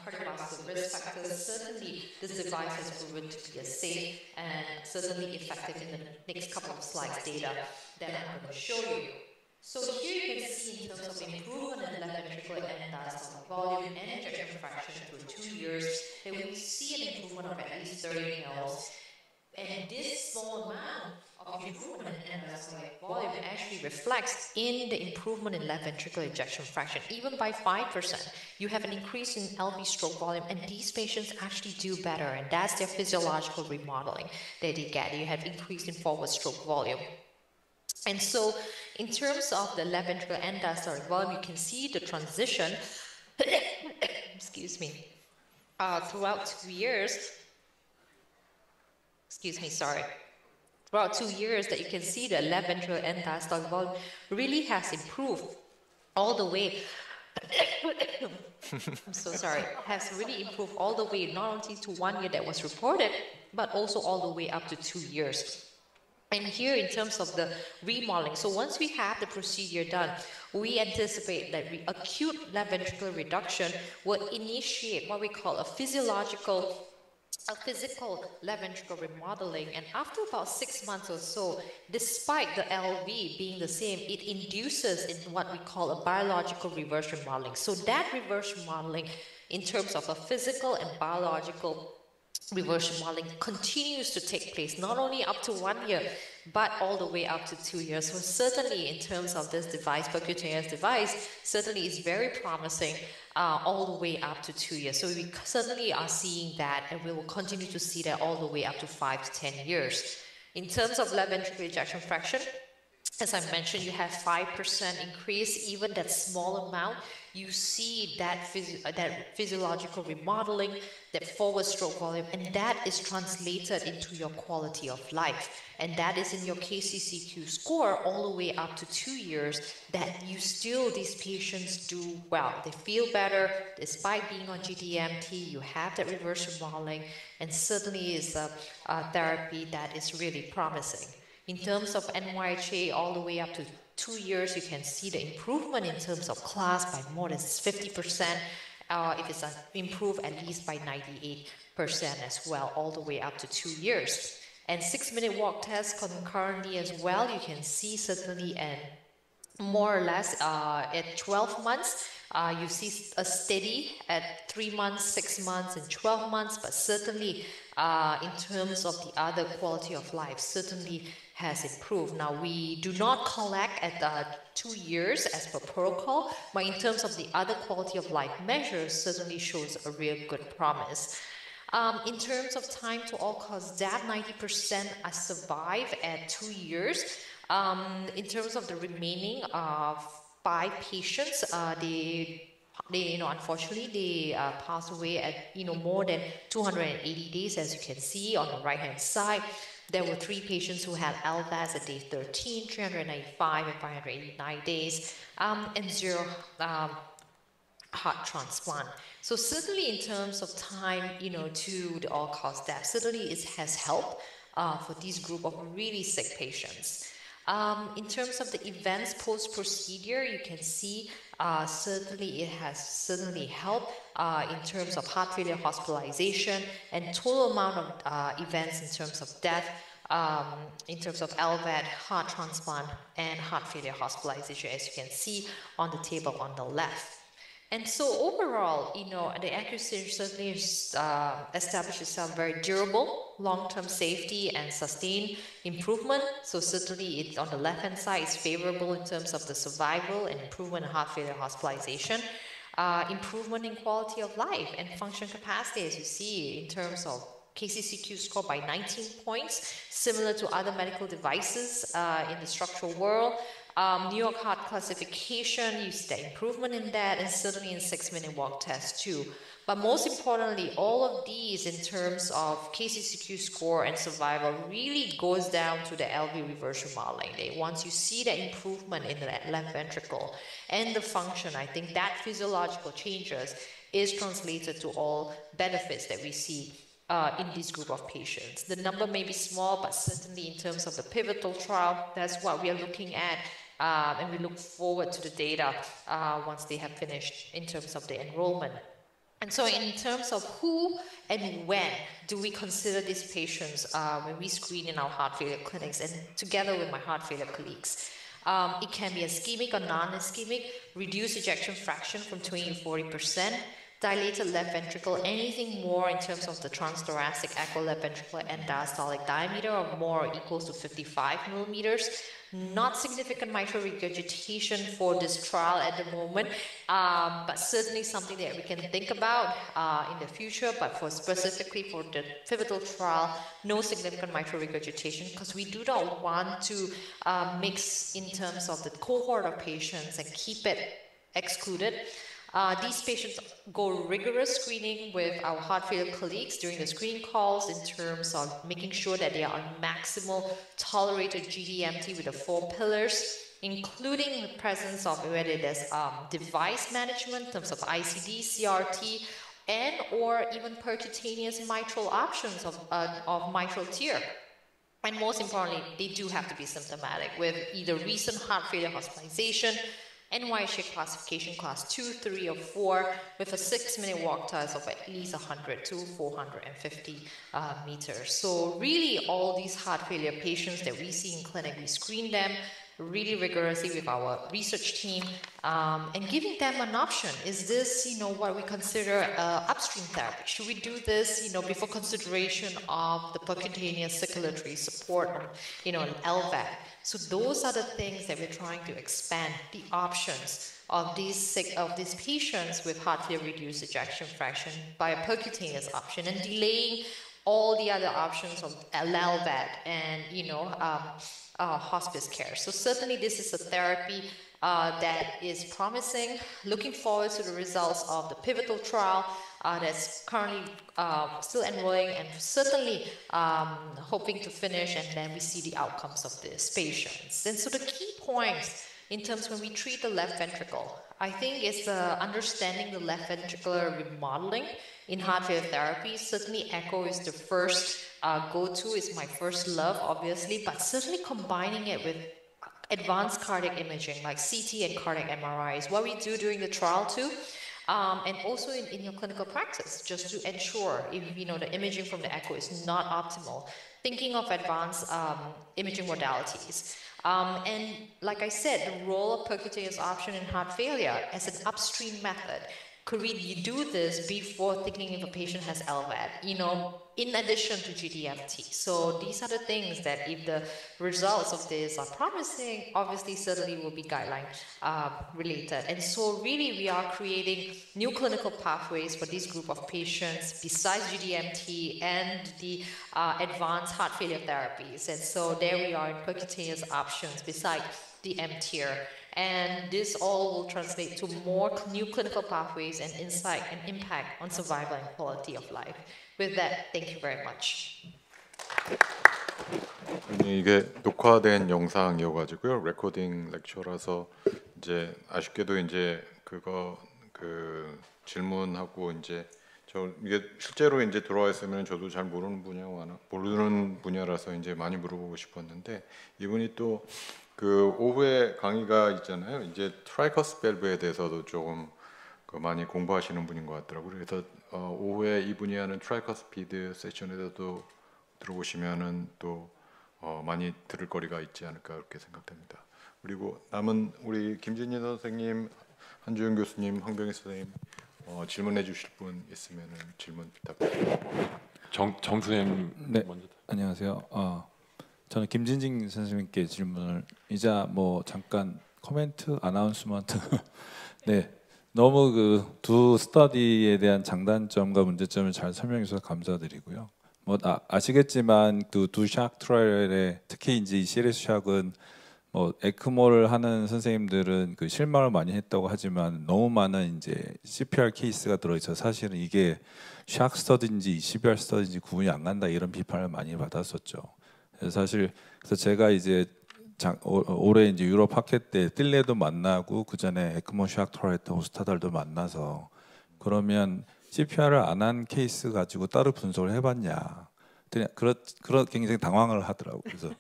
cardiovascular risk factors, certainly this device has proven to be safe and certainly effective in the next couple of slides data that I'm going to show you. So here you can see in terms of improvement in left ventricular and diastolic volume and ejection fraction through 2 years, that we see an improvement of at least 30 mils. And this small amount of improvement in diastolic volume actually reflects in the improvement in left ventricular ejection fraction. Even by 5%, you have an increase in LV stroke volume, and these patients actually do better, and that's their physiological remodeling that they get. You have increase in forward stroke volume. And so in terms of the left ventricular and diastolic volume, you can see the transition, excuse me, throughout 2 years. Throughout 2 years, that you can see the left ventricular and diastolic volume really has improved all the way. I'm so sorry. Has really improved all the way, not only to 1 year that was reported, but also all the way up to 2 years. And here in terms of the remodeling, so once we have the procedure done, we anticipate that acute left ventricular reduction will initiate what we call a physical left ventricle remodeling, and after about 6 months or so, despite the LV being the same, it induces in what we call a biological reverse remodeling. So that reverse remodeling in terms of a physical and biological reverse remodeling continues to take place, not only up to 1 year, but all the way up to 2 years. So certainly in terms of this device, percutaneous device, certainly is very promising all the way up to 2 years. So we certainly are seeing that, and we will continue to see that all the way up to 5 to 10 years. In terms of left ventricular ejection fraction, as I mentioned, you have 5% increase, even that small amount, you see that physiological remodeling, that forward stroke volume, and that is translated into your quality of life. And that is in your KCCQ score all the way up to 2 years, that these patients do well. They feel better despite being on GDMT. You have that reverse remodeling, and certainly is a therapy that is really promising. In terms of NYHA all the way up to 2 years, you can see the improvement in terms of class by more than 50%. If it's improved at least by 98% as well, all the way up to 2 years. And 6-minute walk test concurrently as well, you can see certainly, and more or less at 12 months, you see a steady at 3 months, 6 months, and 12 months, but certainly in terms of the other quality of life, certainly has improved. Now, we do not collect at 2 years as per protocol, but in terms of the other quality of life measures, certainly shows a real good promise. In terms of time to all-cause death, 90% survive at 2 years. In terms of the remaining 5 patients, they unfortunately they passed away at more than 280 days, as you can see on the right-hand side. There were 3 patients who had LVADs at day 13, 395, and 589 days, and 0 heart transplant. So certainly in terms of time, to the all-cause death, certainly it has helped for this group of really sick patients. In terms of the events post-procedure, you can see certainly it has certainly helped in terms of heart failure hospitalization and total amount of events in terms of death, in terms of LVAD, heart transplant, and heart failure hospitalization, as you can see on the table on the left. And so overall, the accuracy certainly has established itself very durable, long-term safety and sustained improvement. So certainly it's on the left-hand side is favorable in terms of the survival and improvement in heart failure hospitalization, improvement in quality of life and function capacity, as you see in terms of KCCQ score by 19 points, similar to other medical devices in the structural world. New York Heart Classification, you see the improvement in that, and certainly in 6-minute walk test too. But most importantly, all of these in terms of KCCQ score and survival really goes down to the LV reversion modeling. Once you see the improvement in the left ventricle and the function, I think that physiological changes is translated to all benefits that we see in this group of patients. The number may be small, but certainly in terms of the pivotal trial, that's what we are looking at. And we look forward to the data once they have finished in terms of the enrollment. And so in terms of who and when do we consider these patients when we screen in our heart failure clinics and together with my heart failure colleagues. It can be ischemic or non-ischemic, reduced ejection fraction from 20 to 40%, dilated left ventricle, anything more in terms of the transthoracic echo left ventricular and diastolic diameter of more or equals to 55 millimeters. Not significant mitral regurgitation for this trial at the moment, but certainly something that we can think about in the future. But specifically for the pivotal trial, no significant mitral regurgitation, because we do not want to mix in terms of the cohort of patients and keep it excluded. These patients go rigorous screening with our heart failure colleagues during the screening calls in terms of making sure that they are on maximal tolerated GDMT with the 4 pillars, including the presence of whether it is device management in terms of ICD, CRT, and or even percutaneous mitral options of mitral tear. And most importantly, they do have to be symptomatic with either recent heart failure hospitalization, NYHA classification class 2, 3, or 4 with a 6-minute walk test of at least 100 to 450 meters. So really all these heart failure patients that we see in clinic, we screen them really rigorously with our research team and giving them an option. Is this, what we consider upstream therapy? Should we do this, before consideration of the percutaneous circulatory support, LVAD? So those are the things that we're trying to expand the options of these patients with heart failure reduced ejection fraction by a percutaneous option and delaying all the other options of LVAD and hospice care. So certainly this is a therapy that is promising. Looking forward to the results of the pivotal trial that's currently still enrolling, and certainly hoping to finish, and then we see the outcomes of these patients. And so the key points in terms when we treat the left ventricle, I think is understanding the left ventricular remodeling in heart failure therapy. Certainly echo is the first go-to, is my first love, obviously, but certainly combining it with advanced cardiac imaging like CT and cardiac MRIs, what we do during the trial too, and also in your clinical practice, just to ensure if the imaging from the echo is not optimal, thinking of advanced imaging modalities. And like I said, the role of percutaneous option in heart failure as an upstream method. Could we do this before thinking if a patient has LVAD, in addition to GDMT? So these are the things that if the results of this are promising, obviously certainly will be guideline related. And so really we are creating new clinical pathways for this group of patients besides GDMT and the advanced heart failure therapies. And so there we are in percutaneous options beside the M-tier. And this all will translate to more new clinical pathways and insight and impact on survival and quality of life. With that, thank you very much. 이게 녹화된 영상이어가지고요. 레코딩 렉처라서 이제 아쉽게도 이제 그거 질문하고 이제 이게 실제로 이제 들어와 있으면 저도 잘 모르는 분야라서 이제 많이 물어보고 싶었는데 이분이 또 오후에 강의가 있잖아요. 이제 트라이커스 밸브에 대해서도 조금 많이 공부하시는 분인 것 같더라고요. 그래서 오후에 이분이 하는 트라이커스피드 세션에도 들어보시면은 또 많이 들을 거리가 있지 않을까 그렇게 생각됩니다. 그리고 남은 우리 김진희 선생님, 한주영 교수님, 황병희 선생님 질문해 주실 분 있으면 질문 부탁드립니다. 정 선생님 네, 먼저. 안녕하세요. 저는 김진진 선생님께 질문을 잠깐 코멘트 아나운스먼트 네, 너무 두 스터디에 대한 장단점과 문제점을 잘 설명해 주셔서 감사드리고요. 아시겠지만 두 샥 트라이얼에 특히 이제 이 시리스 샥은 에크모를 하는 선생님들은 실망을 많이 했다고 하지만 너무 많은 이제 CPR 케이스가 들어있어 사실은 이게 샥 스터디인지 CPR 스터디인지 구분이 안 간다 이런 비판을 많이 받았었죠. 그래서 제가 이제 올해 이제 유럽 학회 때 뜰레도 만나고 그 전에 에크모 샥 트라이얼 호스타달도 만나서 그러면 CPR을 안 한 케이스 가지고 따로 분석을 해봤냐? 그런 굉장히 당황을 하더라고. 그래서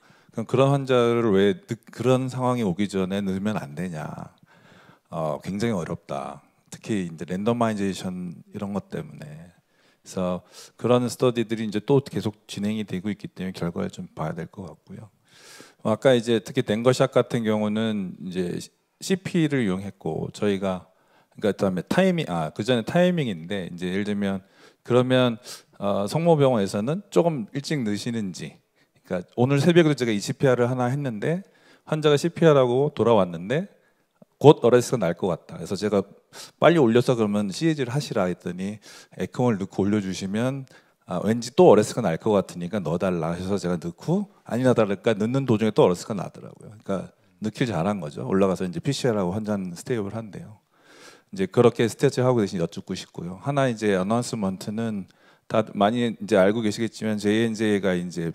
그런 환자를 왜 그런 상황이 오기 전에 넣으면 안 되냐? 굉장히 어렵다. 특히 이제 랜더마이제이션 이런 것 때문에. 그래서 그런 스터디들이 이제 또 계속 진행이 되고 있기 때문에 결과를 좀 봐야 될 것 같고요. 아까 이제 특히 댕거샷 같은 경우는 이제 CP를 이용했고 저희가 그다음에 타이밍 그 전에 타이밍인데 이제 예를 들면 그러면 성모병원에서는 조금 일찍 넣으시는지 그러니까 오늘 새벽에도 제가 이 CPR을 하나 했는데 환자가 CPR하고 돌아왔는데 곧 어레스가 날 것 같다. 그래서 제가 빨리 올려서 그러면 CAG를 하시라 했더니 에크모를 넣고 올려주시면 왠지 또 어레스가 날 것 같으니까 넣어달라 해서 제가 넣고 아니나 다를까 넣는 도중에 또 어레스가 나더라고요. 그러니까 넣길 잘한 거죠. 올라가서 이제 PCR하고 환자는 스테이블 한대요. 이제 그렇게 스테이지하고 대신 여쭙고 싶고요. 하나 이제 어나운스먼트는 다 많이 이제 알고 계시겠지만 J&J가 이제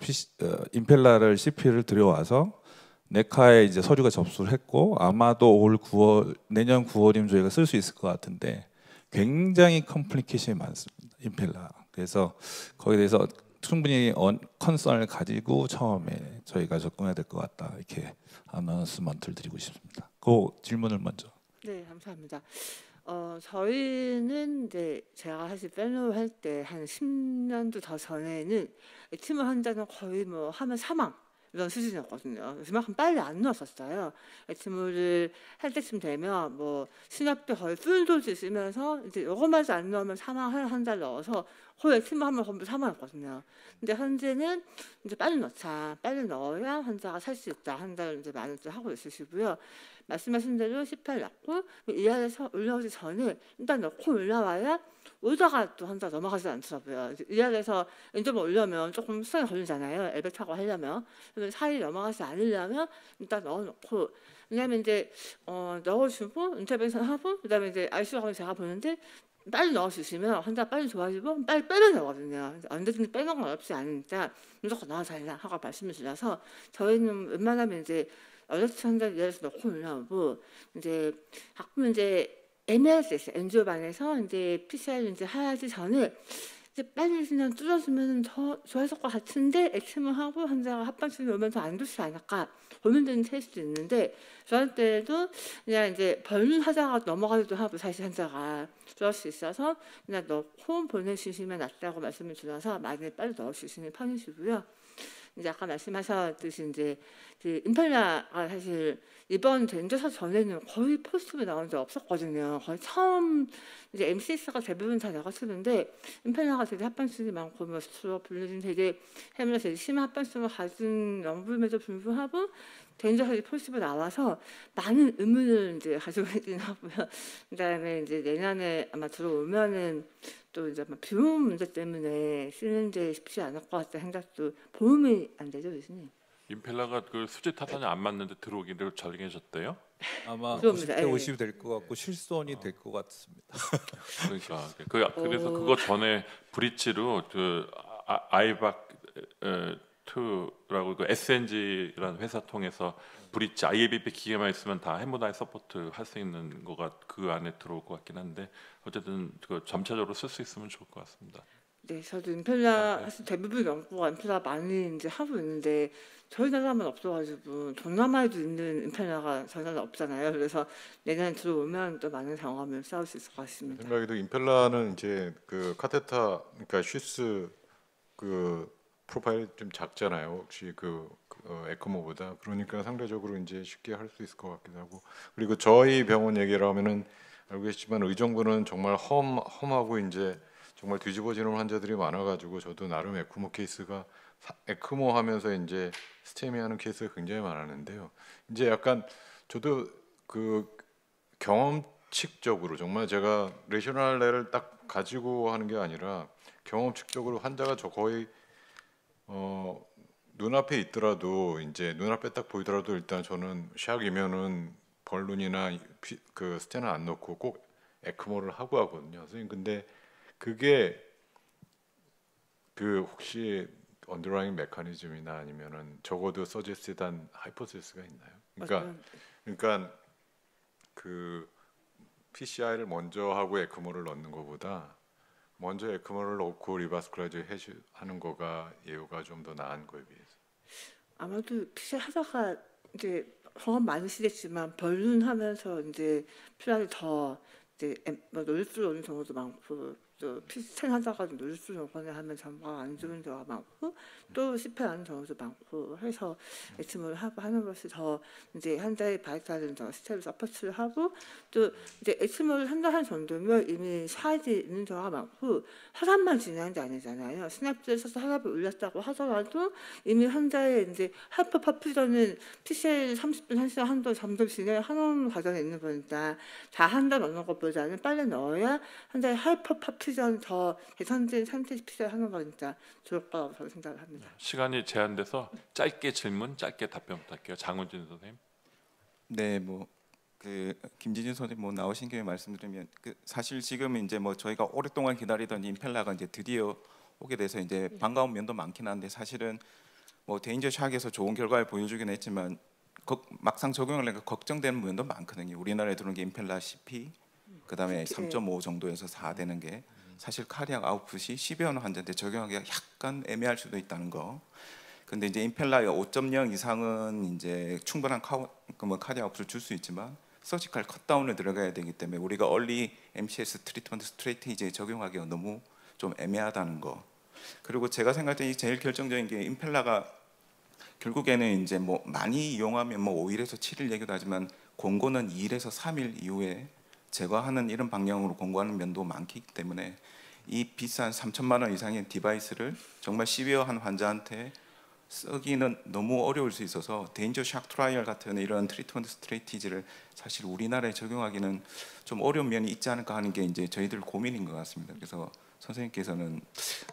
임펠라를 CP를 들여와서 네카에 이제 서류가 접수를 했고 아마도 올 9월 내년 9월이면 저희가 쓸 수 있을 것 같은데 굉장히 컴플리케이션이 많습니다. 임펠라. 그래서 거기에 대해서 충분히 컨선을 가지고 처음에 저희가 접근해야 될 것 같다. 이렇게 어나운스먼트를 드리고 싶습니다. 그 질문을 먼저. 네, 감사합니다. 저희는 이제 제가 사실 펠로우 할 때 한 10년도 더 전에는 엑티모 환자는 거의 하면 사망 이런 수준이었거든요. 그만큼 빨리 안 넣었었어요. 엑티모를 할 때쯤 되면 신압도 거의 풀도즈 쓰면서 이제 이것만 안 넣으면 사망할 환자를 넣어서 거의 엑티모 하면 전부 사망했거든요. 근데 현재는 이제 빨리 넣자, 빨리 넣어야 환자가 살 수 있다. 환자를 이제 많이 하고 있으시고요. 말씀하신 대로 CPR 넣고 이 안에서 올라오기 전에 일단 넣고 올라와야 오다가 또 환자 넘어가지 않더라고요. 이 안에서 엔저을 올려면 조금 시간이 걸리잖아요. 엘베 타고 하려면. 그래서 사이 넘어가지 않으려면 일단 넣어놓고 왜냐하면 이제 넣어주고 인터벤션 하고 그다음에 이제 ICU 가면 제가 보는데 빨리 넣어주시면 환자 빨리 좋아지고 빨리 빼면 되거든요. 언제든지 빼는 건 어렵지 않으니까 무조건 넣어달라 하고 말씀을 드려서 저희는 웬만하면 이제 어렸을 환자를 예에서 넣고 올라오고 이제 가끔 이제 MLS 엔지오반에서 이제 PCR 이제 하기 전에 이제 빨리 그냥 뚫어주면 더 좋아질 것 같은데 엑스을 하고 환자가 합병증이 오면 더 안 좋지 않을까 고민되는 케이스도 있는데 저럴 때도 그냥 이제 벌룬하다가 넘어가기도 하고 사실 환자가 그럴 수 있어서 그냥 넣고 보내주시면 낫다고 말씀을 드려서 많이 빨리 넣어주시는 편이시고요. 이제 아까 말씀하셨듯이 이제 그 임펠라가 사실 이번 덴저사 전에는 거의 포스티브 나온 적 없었거든요. 거의 처음 이제 MCS가 대부분 다 나갔었는데 임펠라가 되게 합병증이 많고 뭐 스트로 불리는 되게 해면서 되게 심한 합병증을 가진 영부임에도 불구하고 덴저사이 포스티브 나와서 많은 의문을 이제 가지고 있긴 하고요. 그다음에 이제 내년에 아마 들어오면은 또 이제 막 비용 문제 때문에 쓰는데 쉽지 않을 것 같다는 생각도 도움이 안 되죠, 교수님. 임펠라가 그 수지 타산이 안 맞는데 들어오기를 전개하셨대요. 아마 그럽니다. 50대 예. 50 될 것 같고 실손이 될 것 같습니다. 그러니까 그래서 그거 전에 브릿지로 그 아이박 2라고 그 SNG라는 회사 통해서 브릿지 IABP 기계만 있으면 다 해모다이 서포트 할 수 있는 거가 그 안에 들어올 것 같긴 한데 어쨌든 그 점차적으로 쓸 수 있으면 좋을 것 같습니다. 네, 저도 임펠라 사실 대부분 연구가 임펠라 많이 이제 하고 있는데 저희 나라만 없어가지고 동남아에도 있는 임펠라가 저희 나라 없잖아요. 그래서 내년에 들어오면 또 많은 경험을 쌓을 수 있을 것 같습니다. 생각에도 임펠라는 이제 그 카테타 그러니까 슈스 그 프로파일이 좀 작잖아요. 혹시 에크모보다 그러니까 상대적으로 이제 쉽게 할 수 있을 것 같기도 하고 그리고 저희 병원 얘기를 하면은 알고 계시지만 의정부는 정말 험하고 이제 정말 뒤집어지는 환자들이 많아가지고 저도 나름 에크모 케이스가 에크모 하면서 이제 스테미 하는 케이스가 굉장히 많았는데요. 이제 약간 저도 그 경험칙적으로 정말 제가 레셔널레를 딱 가지고 하는 게 아니라 경험칙적으로 환자가 저 거의 눈앞에 있더라도 이제 눈앞에 딱 보이더라도 일단 저는 샥이면은 벌룬이나 그 스테는 안 넣고 꼭 에크모를 하고 하거든요. 선생님 근데 그게 그 혹시 언더라잉 메커니즘이나 아니면은 적어도 서제스트한 하이포테시스가 있나요? 그러니까 그 PCI를 먼저 하고 에크모를 넣는 것보다 먼저 에크모를 넣고 리바스쿨라이즈 하는 거가 예후가 좀 더 나은 거에 비해서. 아마도 피시 하다가 이제 경험 많으시겠지만 벌룬하면서 이제 피라를 더 이제 뭐 놀수 오는 경우도 많고 또 피스텐 하다가 놀수 오거나 하면 정말 안 좋은 경우가 많고 또 실패하는 경우도 많고 해서 엑스모를 하고 하는 것이 더 이제 환자의 바이탈은 더 스텝을 서포트를 하고 또 이제 엑스모를 한다 한 정도면 이미 샤이드 있는 경우가 많고 혈압만 진행한 게 아니잖아요. 스냅들을 써서 혈압을 올렸다고 하더라도 이미 환자의 이제 하이퍼퍼퓨전은 PCL 30분 1시간 한도 점점 진행하는 과정에 있는 거니까 다 한다 넣는 것보다는 빨리 넣어야 환자의 하이퍼퍼퓨전 더 개선된 상태 PCL 하는 거니까 좋을 거라고 저는 생각을 합니다. 시간이 제한돼서 짧게 질문, 짧게 답변 부탁해요. 장훈진 선생님. 네, 뭐 그 김진진 선생님 뭐 나오신 김에 말씀드리면 그 사실 지금 이제 뭐 저희가 오랫동안 기다리던 임펠라가 이제 드디어 오게 돼서 이제 반가운 면도 많긴 한데 사실은 뭐 데인저 샥에서 좋은 결과를 보여주긴 했지만 막상 적용을 하니까 걱정되는 면도 많거든요. 우리나라에 들어온 게 임펠라 CP, 그다음에 3.5 정도에서 4 되는 게 사실 카디악 아웃풋이 10여 원 환자인데 적용하기가 약간 애매할 수도 있다는 거. 근데 이제 임펠라 5.0 이상은 이제 충분한 카디악 아웃풋을 줄 수 있지만 서지컬 컷다운을 들어가야 되기 때문에 우리가 얼리 MCS 트리트먼트 스트레이티지에 적용하기가 너무 좀 애매하다는 거. 그리고 제가 생각할 때 제일 결정적인 게 임펠라가 결국에는 이제 뭐 많이 이용하면 뭐 5일에서 7일 얘기도 하지만 권고는 2일에서 3일 이후에 제거하는 이런 방향으로 권고하는 면도 많기 때문에 이 비싼 3천만 원 이상의 디바이스를 정말 시비어한 환자한테 쓰기는 너무 어려울 수 있어서 데인저 샥 트라이얼 같은 이런 트리트먼트 스트레이티지를 사실 우리나라에 적용하기는 좀 어려운 면이 있지 않을까 하는 게 이제 저희들 고민인 것 같습니다. 그래서 선생님께서는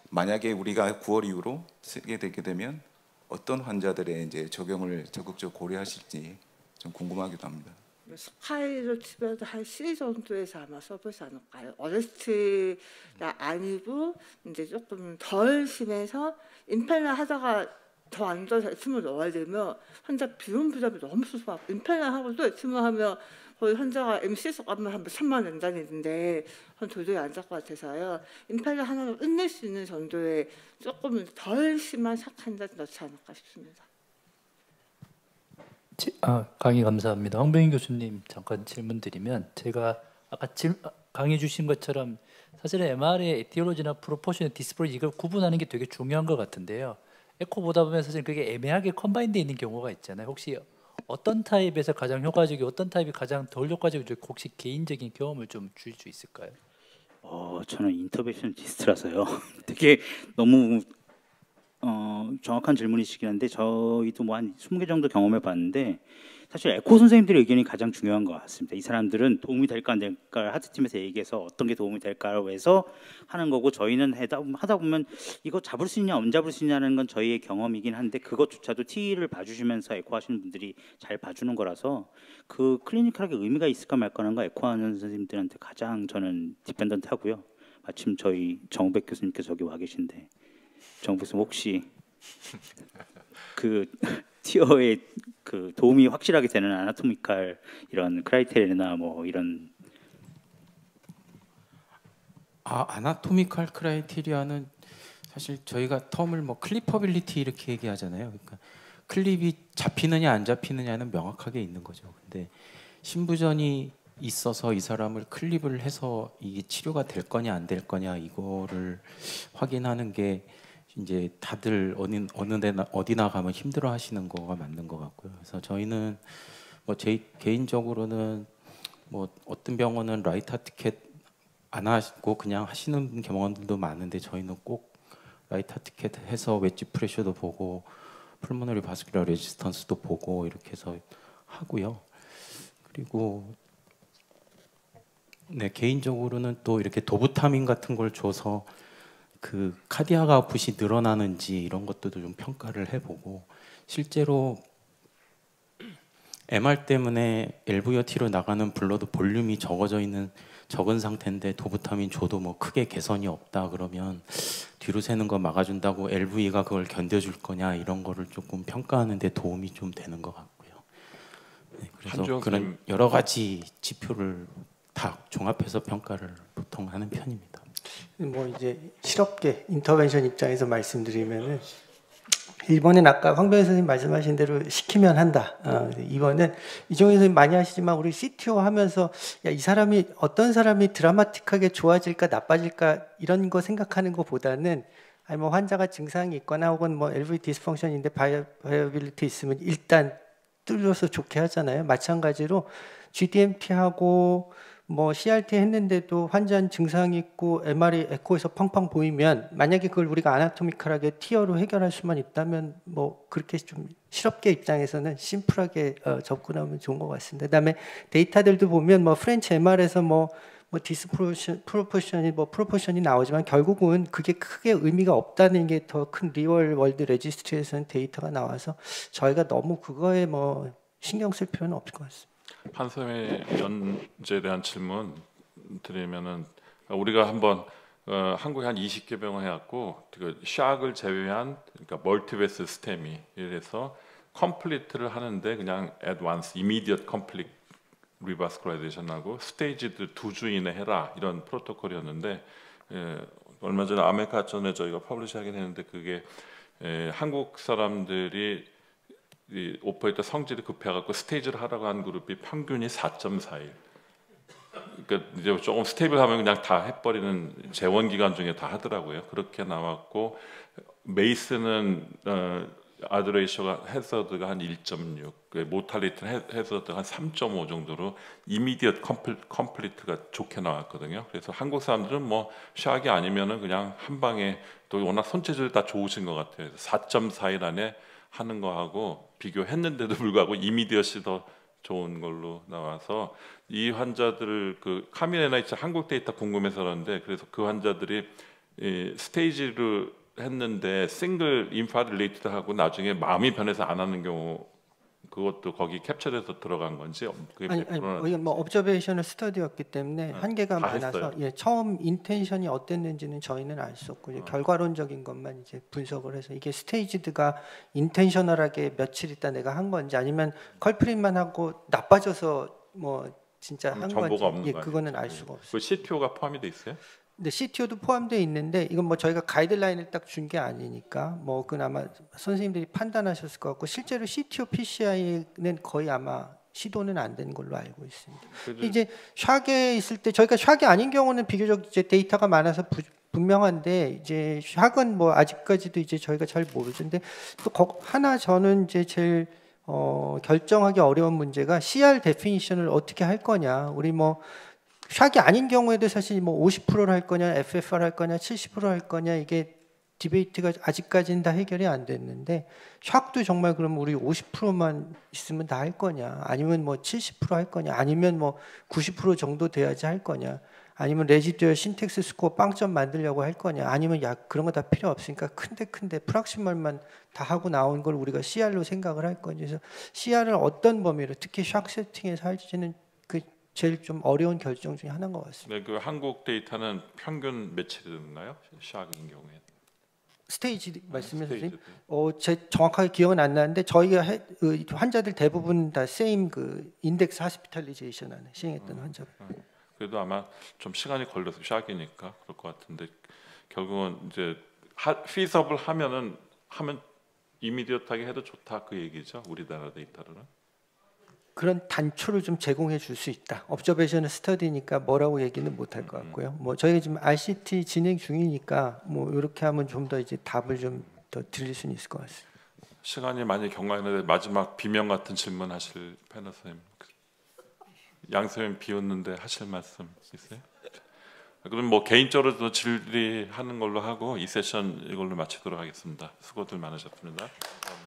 만약에 우리가 9월 이후로 쓰게 되게 되면 어떤 환자들의 이제 적용을 적극적으로 고려하실지 좀 궁금하기도 합니다. 스카이로 치면 한 C 정도에서 아마 써보지 않을까요? 어레스트가 아니고 이제 조금 덜 심해서 임펠라 하다가 더 안 좋아서 엑스모 넣어야 되면 환자 비용 부담이 너무 수수하고 임펠라 하고 또 엑스모 하면 거의 환자가 MC 값만 한 3만 원 단위인데 도저히 안 될 것 같아서요. 임펠러 하나로 끝낼 수 있는 정도의 조금 덜 심한 삭환자 넣지 않을까 싶습니다. 강의 감사합니다. 황병인 교수님 잠깐 질문 드리면 제가 아까 강의 주신 것처럼 사실은 MR의 에티올로지나 프로포션, 디스프로지 이걸 구분하는 게 되게 중요한 것 같은데요. 에코 보다 보면 사실 그게 애매하게 컴바인되어 있는 경우가 있잖아요. 혹시 어떤 타입에서 가장 효과적이고 어떤 타입이 가장 덜 효과적인지 혹시 개인적인 경험을 좀 주실 수 있을까요? 저는 인터벤셔니스트라서요. 되게 너무 정확한 질문이시긴 한데 저희도 뭐 한 20개 정도 경험해 봤는데 사실 에코 선생님들의 의견이 가장 중요한 것 같습니다. 이 사람들은 도움이 될까 안 될까 하트팀에서 얘기해서 어떤 게 도움이 될까로 해서 하는 거고 저희는 하다 보면 이거 잡을 수 있냐 안 잡을 수 있냐는 건 저희의 경험이긴 한데 그것조차도 TE를 봐주시면서 에코 하시는 분들이 잘 봐주는 거라서 그 클리니컬하게 의미가 있을까 말까는 거 에코 하는 선생님들한테 가장 저는 디펜던트 하고요. 마침 저희 정우백 교수님께서 저기 와 계신데 정우백 교수님 혹시 그 티어에 그 도움이 확실하게 되는 아나토미칼 이런 크라이테리나 뭐 이런 아나토미칼 크라이테리아는 사실 저희가 텀을 뭐 클리퍼빌리티 이렇게 얘기하잖아요. 그러니까 클립이 잡히느냐 안 잡히느냐는 명확하게 있는 거죠. 근데 신부전이 있어서 이 사람을 클립을 해서 이게 치료가 될 거냐 안 될 거냐 이거를 확인하는 게 이제 다들 어디나 가면 힘들어 하시는 거가 맞는 것 같고요. 그래서 저희는 뭐 제 개인적으로는 뭐 어떤 병원은 라이트 하트 캣 안 하시고 그냥 하시는 경험들도 많은데 저희는 꼭 라이트 하트 캣 해서 웨지 프레셔도 보고 풀모너리 바스큘러 레지스턴스도 보고 이렇게 해서 하고요. 그리고 네, 개인적으로는 또 이렇게 도부타민 같은 걸 줘서 그 카디아가 아프시 늘어나는지 이런 것들도 좀 평가를 해보고 실제로 MR 때문에 LVOT로 나가는 블러드 볼륨이 적은 상태인데 도부타민 줘도 뭐 크게 개선이 없다 그러면 뒤로 새는 거 막아준다고 LV가 그걸 견뎌줄 거냐 이런 거를 조금 평가하는 데 도움이 좀 되는 것 같고요. 네, 그래서 그런 여러 가지 지표를 다 종합해서 평가를 보통 하는 편입니다. 뭐 이제 실업계 인터벤션 입장에서 말씀드리면은 1번은 아까 황병희 선생님 말씀하신 대로 시키면 한다. 2번은 이종희 선생님 많이 하시지만 우리 CTO 하면서 야, 이 사람이 어떤 사람이 드라마틱하게 좋아질까 나빠질까 이런 거 생각하는 것보다는 아니 뭐 환자가 증상이 있거나 혹은 뭐 LV 디스펑션인데 바이어빌리티 있으면 일단 뚫려서 좋게 하잖아요. 마찬가지로 GDMT하고 뭐 CRT 했는데도 환자는 증상이 있고 MR이 에코에서 팡팡 보이면 만약에 그걸 우리가 아나토미컬하게 티어로 해결할 수만 있다면 뭐 그렇게 좀 실업계 입장에서는 심플하게 접근하면 좋은 것 같습니다. 그다음에 데이터들도 보면 뭐 프렌치 MR에서 뭐 프로포션이 나오지만 결국은 그게 크게 의미가 없다는 게 더 큰 리얼 월드 레지스트리에서는 데이터가 나와서 저희가 너무 그거에 뭐 신경 쓸 필요는 없을 것 같습니다. 한샘의 연재에 대한 질문 드리면은 우리가 한번 한국에 한 20개 병원 해갖고 그 샥을 제외한 그러니까 멀티베스 스테미 이래서 컴플리트를 하는데 그냥 애드반스 이미디엇 컴플리트 리바스쿨라이제이션하고 스테이지드 2주 이내 해라 이런 프로토콜이었는데 얼마 전에 아메리카 전에 저희가 퍼블리시하긴 했는데 그게 한국 사람들이 이 오퍼레이터 성질이 급해갖고 스테이지를 하라고 한 그룹이 평균이 4.41. 그러니까 이제 조금 스테이블하면 그냥 다 해버리는 재원 기간 중에 다 하더라고요. 그렇게 나왔고 메이스는 아드레이셔가 해서드가 한 1.6, 모탈리티 해서드가 한 3.5 정도로 이미디엇 컴플리트가 좋게 나왔거든요. 그래서 한국 사람들은 뭐 샥이 아니면은 그냥 한 방에 또 워낙 손재질 다 좋으신 것 같아요. 4.41 안에 하는 거하고 비교했는데도 불구하고 이미디엇이 더 좋은 걸로 나와서 이 환자들 그 카밀 NIH 한국 데이터 궁금해서 그러는데 그래서 그 환자들이 스테이지를 했는데 싱글 인파드 릴레이티드 하고 나중에 마음이 변해서 안 하는 경우 그것도 거기 캡처돼서 들어간 건지 그게 아니 뭐 업저베이셔널 스터디였기 때문에 한계가 많아서 처음 인텐션이 어땠는지는 저희는 알 수 없고 결과론적인 것만 이제 분석을 해서 이게 스테이지드가 인텐셔널하게 며칠 있다 내가 한 건지 아니면 컬프린만 하고 나빠져서 뭐 진짜 한 건지 정보가 없는 거 아니에요? 그거는 알 수가 없어요. 그 CTO가 포함이 돼 있어요? 근데 CTO도 포함되어 있는데 이건 뭐 저희가 가이드라인을 딱 준 게 아니니까 뭐 그건 아마 선생님들이 판단하셨을 것 같고 실제로 CTO PCI는 거의 아마 시도는 안 된 걸로 알고 있습니다. 이제 샥에 있을 때 저희가 샥이 아닌 경우는 비교적 이제 데이터가 많아서 분명한데 이제 샥은 뭐 아직까지도 이제 저희가 잘 모르죠. 근데 또 하나 저는 이제 제일 결정하기 어려운 문제가 CR 데피니션을 어떻게 할 거냐. 우리 뭐 샥이 아닌 경우에도 사실 뭐 50%를 할 거냐, FFR 할 거냐, 70% 할 거냐 이게 디베이트가 아직까지는 다 해결이 안 됐는데 샥도 정말 그럼 우리 50%만 있으면 다 할 거냐, 아니면 뭐 70% 할 거냐, 아니면 뭐 90% 정도 돼야지 할 거냐, 아니면 레지듀얼 신텍스 스코어 빵점 만들려고 할 거냐, 아니면 야 그런 거 다 필요 없으니까 큰데 프락시멀만 다 하고 나온 걸 우리가 CR로 생각을 할 거냐. 그래서 CR을 어떤 범위로 특히 샥 세팅에서 할지는 그 제일 좀 어려운 결정 중에 하나인 것 같습니다. 네, 그 한국 데이터는 평균 며칠이 되나요? 샥인 경우에. 스테이지 말씀하세요? 스테이지. 제 정확하게 기억은 안 나는데 저희가 환자들 대부분 다 세임 그 인덱스 하스피탈리제이션 안에 시행했던 환자들. 그래도 아마 좀 시간이 걸려서 샥이니까 그럴 것 같은데 결국은 이제 피서블 하면 이미디어트하게 해도 좋다 그 얘기죠. 우리나라 데이터로는. 그런 단초를 좀 제공해 줄 수 있다. observational study니까 뭐라고 얘기는 못할 것 같고요. 뭐 저희가 지금 RCT 진행 중이니까 뭐 이렇게 하면 좀 더 이제 답을 좀 더 드릴 수는 있을 것 같습니다. 시간이 많이 경과했는데 마지막 비명 같은 질문 하실 패널 선생님. 양 선생님 비웠는데 하실 말씀 있어요? 그럼 뭐 개인적으로도 질의하는 걸로 하고 이 세션 이걸로 마치도록 하겠습니다. 수고들 많으셨습니다.